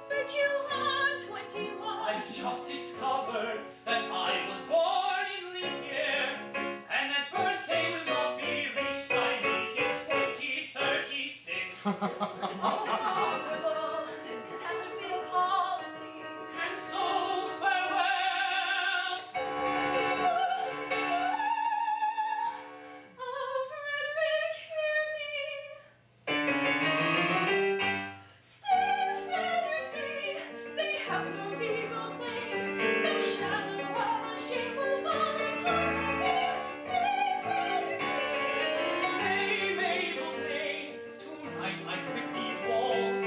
But you are 21. I've just discovered that I was born in leap year, and that birthday will not be reached by me till 2036. Oh, horrible catastrophe appalling. And so farewell. Oh, Frederick, hear me. Stay, Frederick, stay. They have no legal claim. No shadow of a shame will fall upon their name. Stay, Frederick, stay. Nay, Mabel, nay. Tonight I quit these walls.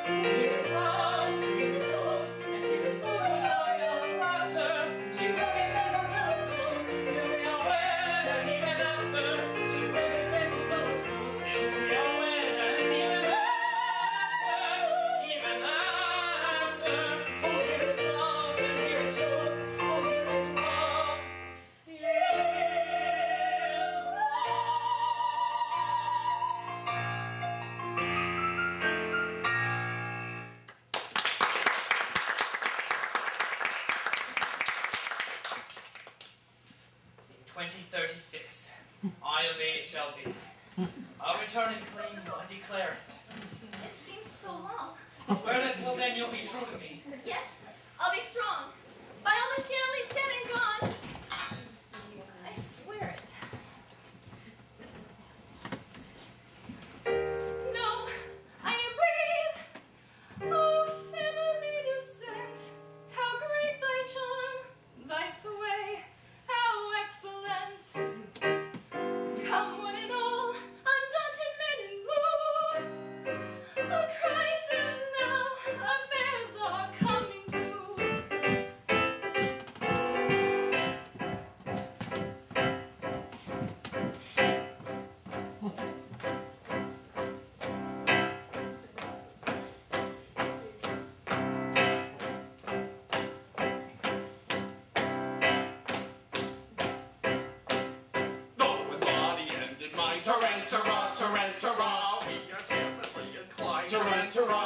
Here is love, here is truth, and here is full of joyous laughter. She will be faithful to us soon, till we are wed, and even after. She will be faithful to us soon, till we are wed, and even after. Even after. Oh, here is love, and here is truth. Oh, here is love. Here is love. 2036, I of age shall be. I'll return it clean, I declare it. It seems so long. Swear that till then you'll be true to me. Yes, I'll be strong. By all the Stanleys dead and gone, I swear it. No, I am brave. Oh, family descent, how great thy charm, thy sway, how excellent. Come one and all, undaunted men in blue. A crisis now, affairs are coming to. Though in body and in mind, Tarantara, Tarantara, we are timidly inclined, Tarantara,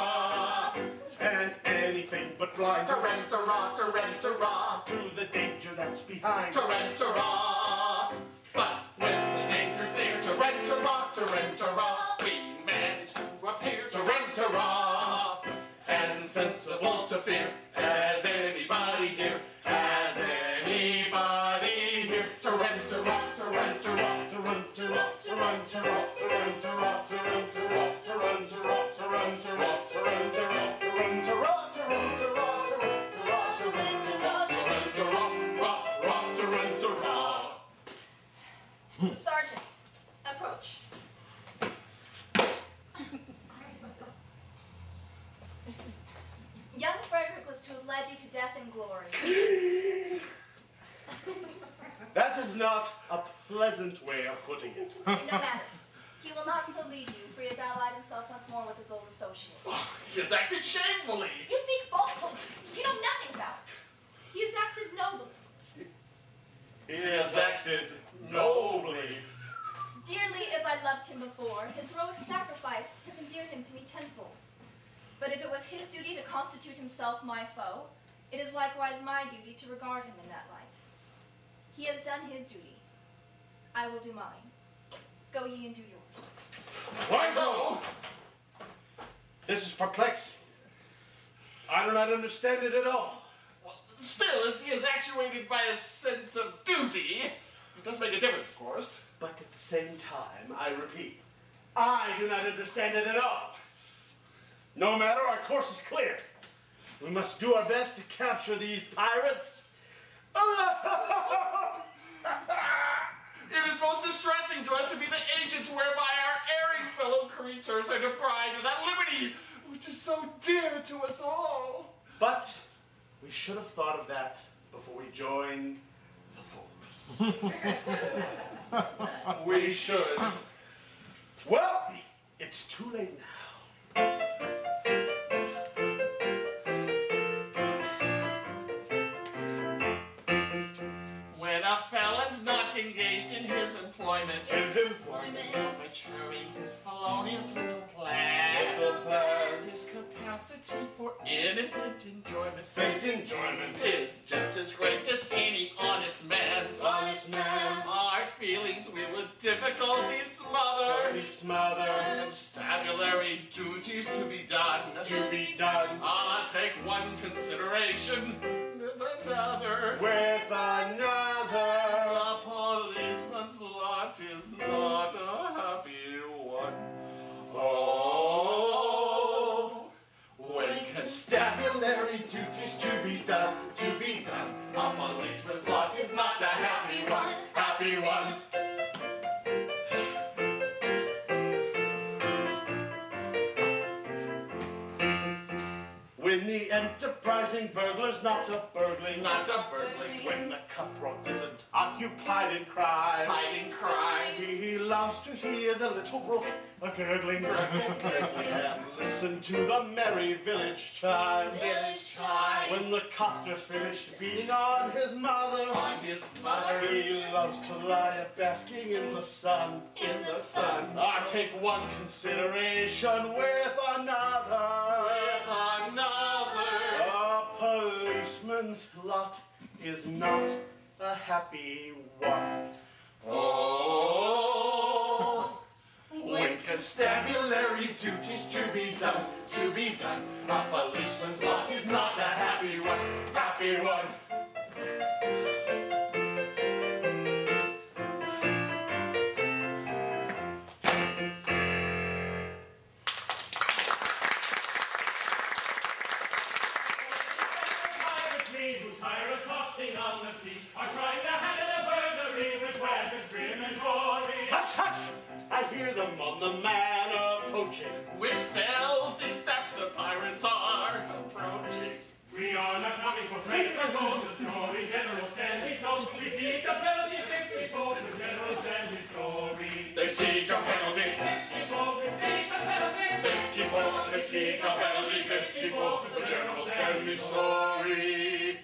and anything but blind, Tarantara, Tarantara, through the danger that's behind, Tarantara. But when the danger's there, Tarantara, Tarantara, we manage to appear, Tarantara, as insensible to fear as anybody here, as anybody here, Tarantara, Tarantara, Tarantara, Tarantara, Tarantara, Tarantara, Tarantara, Tarantara, Tarantara, Tarantara, Tarantara, Sergeant, approach. Young Frederick was to have led you to death and glory. That is not a pleasant way of putting it. No matter. He will not so lead you, for he has allied himself once more with his old associate. He has acted shamefully. You speak falsely. You know nothing about it. He has acted nobly. He has acted nobly. Dearly as I loved him before, his heroic sacrifice has endeared him to me tenfold. But if it was his duty to constitute himself my foe, it is likewise my duty to regard him in that light. He has done his duty. I will do mine. Go ye and do yours. Why go? This is perplexing. I do not understand it at all. Well, still, as he is actuated by a sense of duty, it does make a difference, of course. But at the same time, I repeat, I do not understand it at all. No matter, our course is clear. We must do our best to capture these pirates. It is most distressing to us to be the agents whereby our erring fellow creatures are deprived of that liberty which is so dear to us all. But we should have thought of that before we joined the fold. We should. Well, it's too late now. When a felon's not engaged in his employment, maturing his felonious little plans, his capacity for innocent enjoyment, is just as great as any honest man's. Our feelings we with difficulty smother, constabulary duties to be done. Take one consideration with another. A policeman's lot is not a happy one. Oh, when constabulary duties to be done, a policeman's lot is not a happy one. when the enterprising burglar's not a burgling, Not a burgling. when the cutthroat isn't occupied in crime, Hiding crime. he loves to hear the little brook a gurgling, gurgling, gurgling, and listen to the merry village chime. Village chime. When the coster's finished beating on his mother, On his mother. he loves to lie basking in the sun. In the sun. Take one consideration with another. With another. A policeman's lot is not a happy one. Oh, when constabulary duties to be done, a policeman's lot is not a happy one, happy one. Who tire of tossing on the sea are trying to handle a burglary with weapons grim and gory. Hush, hush! I hear them on the manor poaching. With stealthy steps the pirates are approaching. We are not coming for praise or gold, the story General Stanley told. We seek a penalty 54 for General Stanley's story. They seek a penalty. 54, we seek a penalty. 54, they seek a penalty. 54, the General Stanley story.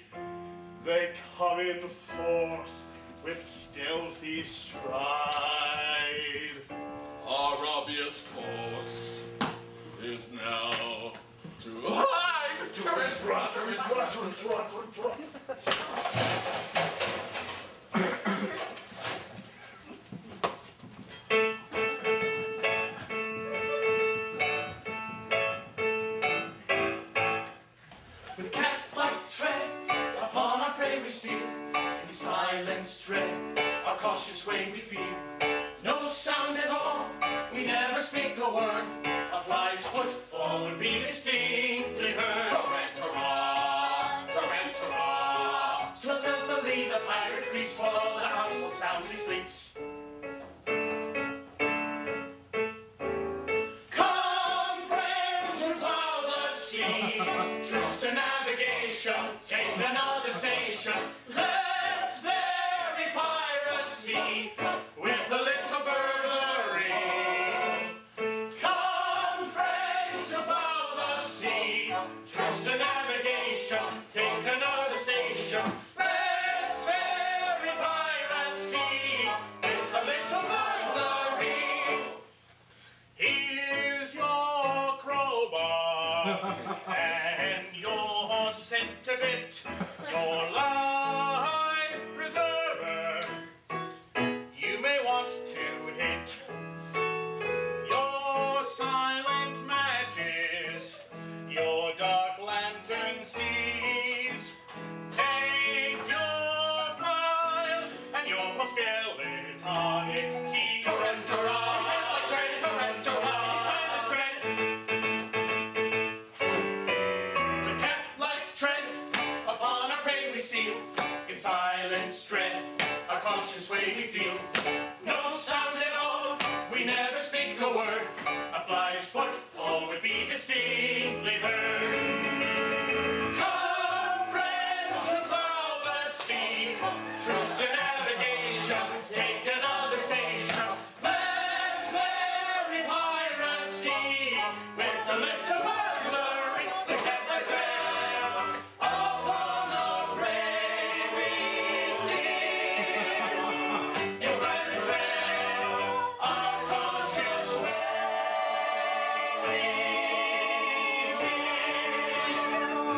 They come in force with stealthy stride. Our obvious course is now to hide, to withdraw, to withdraw, to withdraw, to withdraw. With cat-like tread, upon our prey we steal. In silence dread, our cautious way we feel. No sound at all, we never speak a word. A fly's footfall would be distinctly heard. Tarantara, tarantara. So stealthily the pirate creeps while the household soundly sleeps. Come, friends, who plow the sea. Truce to navigation, take another station. Let's bury piracy with a little burglary. Come, friends, who plow the sea. Truce to navigation, take another station. Let's bury piracy with a little burglary. Here's your crowbar and your center bit, your life preserver. You may want to hit your silent matches, your dark lantern seas. Take your file and your skeleton keys. Tarantara, tarantara. Silent tread. With cat-like tread, upon our prey we steal. In silence dread, our cautious way we feel. No sound at all, we never speak a word. A fly's footfall would be distinctly heard. Come, friends, who plow the sea. Truce to navigation, take another station. Let's bury piracy with a little burglary. The cat-like tread, upon our prey we steal. In silence dread, our cautious way we feel.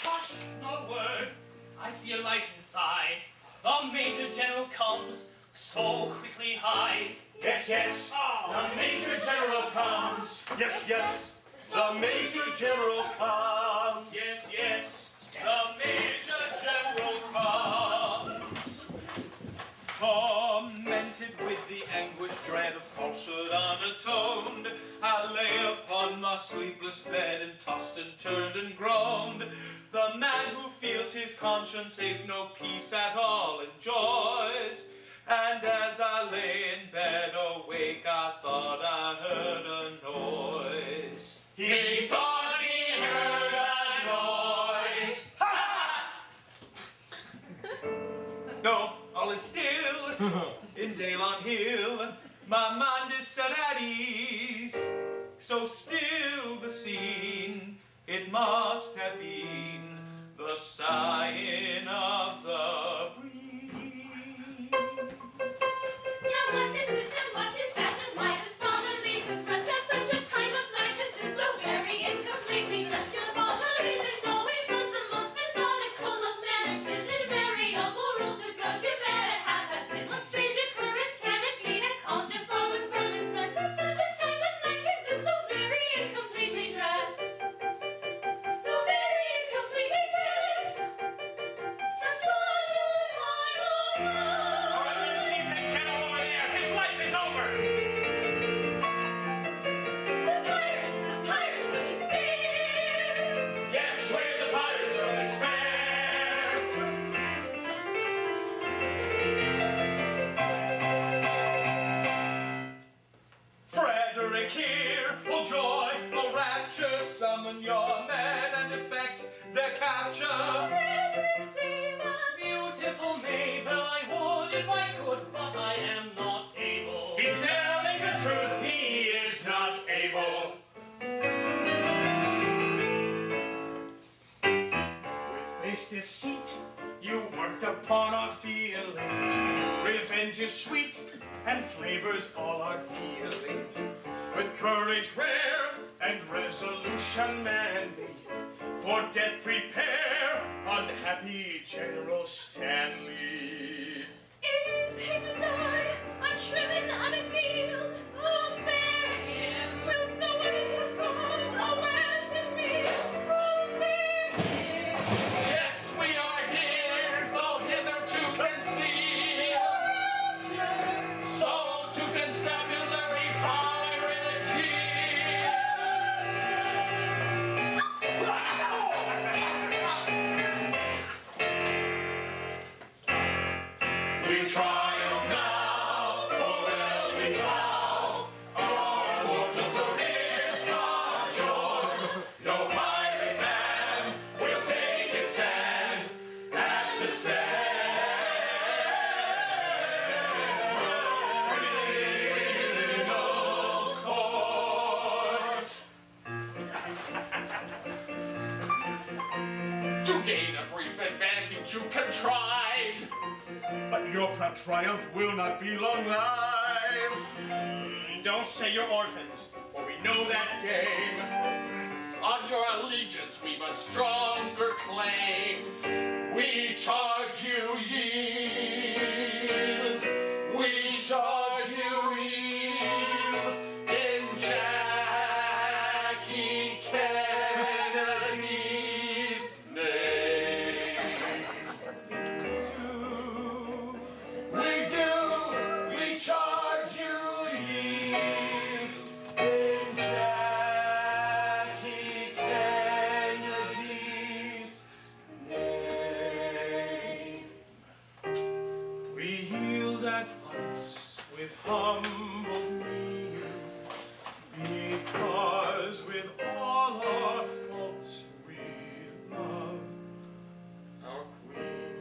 Hush, not a word. I see a light inside. The Major General comes, so quickly hide. Yes, yes. The Major General comes. Yes, yes. The Major General comes. Yes, yes, the Major General comes. Tormented with the anguish dread of falsehood unatoned, I lay upon my sleepless bed and tossed and turned and groaned. The man who feels 'cause his conscience ain't no peace at all enjoys. And as I lay in bed awake, I thought I heard a noise. He thought he heard a noise. No, all is still in Daylon Hill. My mind is set at ease. So still the scene, it must have been the sighing of the breeze. Now what is this and what is that, and why does father leave his rest at such a time of night as this, so very incompletely dressed? Your father isn't always was the most methodical of men. Is it very humble rule to go to bed at 10:30? What strange occurrence can it be that calls your father from his rest at such a time of night as this, so very incompletely dressed? So very incompletely dressed. At such a time of night. All right, let's see that channel over there. His life is over. The pirates of despair. Yes, we're the pirates of despair. Frederick here, oh joy, oh rapture, summon your men and effect their capture. Frederick, save us. Beautiful Mabel, I would if I could, but I am not able. He's telling the truth. He is not able. With base deceit, you worked upon our feelings. Revenge is sweet, and flavors all our dealings. With courage rare and resolution manly, for death prepare, unhappy General Stanley. Is he to die, unshriven, unannealed? Oh, spare him. Will no one in his cause a weapon wield? Oh, spare him. Yes, we are here, though hitherto concealed. Sold to constabulary pirateers. We triumph now, for well we trow. Our mortal careers cut short. No pirate band will take its stand at the Central Court. To gain a brief advantage you contrived, But your proud triumph will not be long-lived. Don't say you're orphans, for we know that game. on your allegiance we've a stronger claim. We charge you yield. We charge you yield in Jackie Kennedy's name. We do. We charge you yield in Jackie Kennedy's name. We yield at once with humble mien, because with all our faults we love our queen.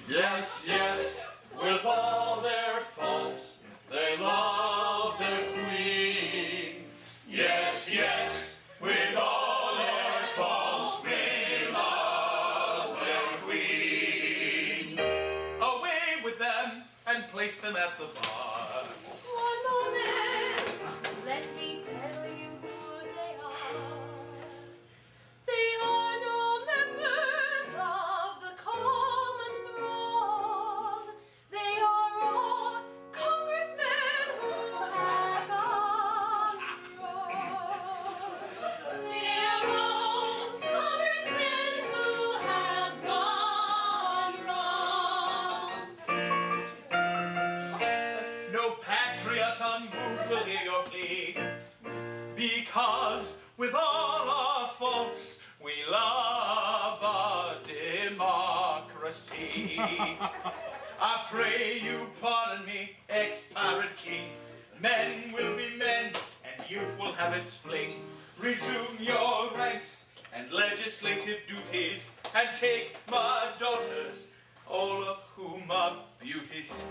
Yes, yes, with all their faults, they love their queen. Yes, yes, with all their faults, they love their queen. Away with them and place them at the bar. One moment, let me tell you who they are. They are no members of the common throng. They are all congressmen who have gone wrong. They are all congressmen who have gone wrong. No patriot unmoved will hear your plea, because with all our faults we love our heresy. I pray you pardon me, ex-pirate king. Men will be men, and youth will have its fling. Resume your ranks and legislative duties, and take my daughters, all of whom are beauties.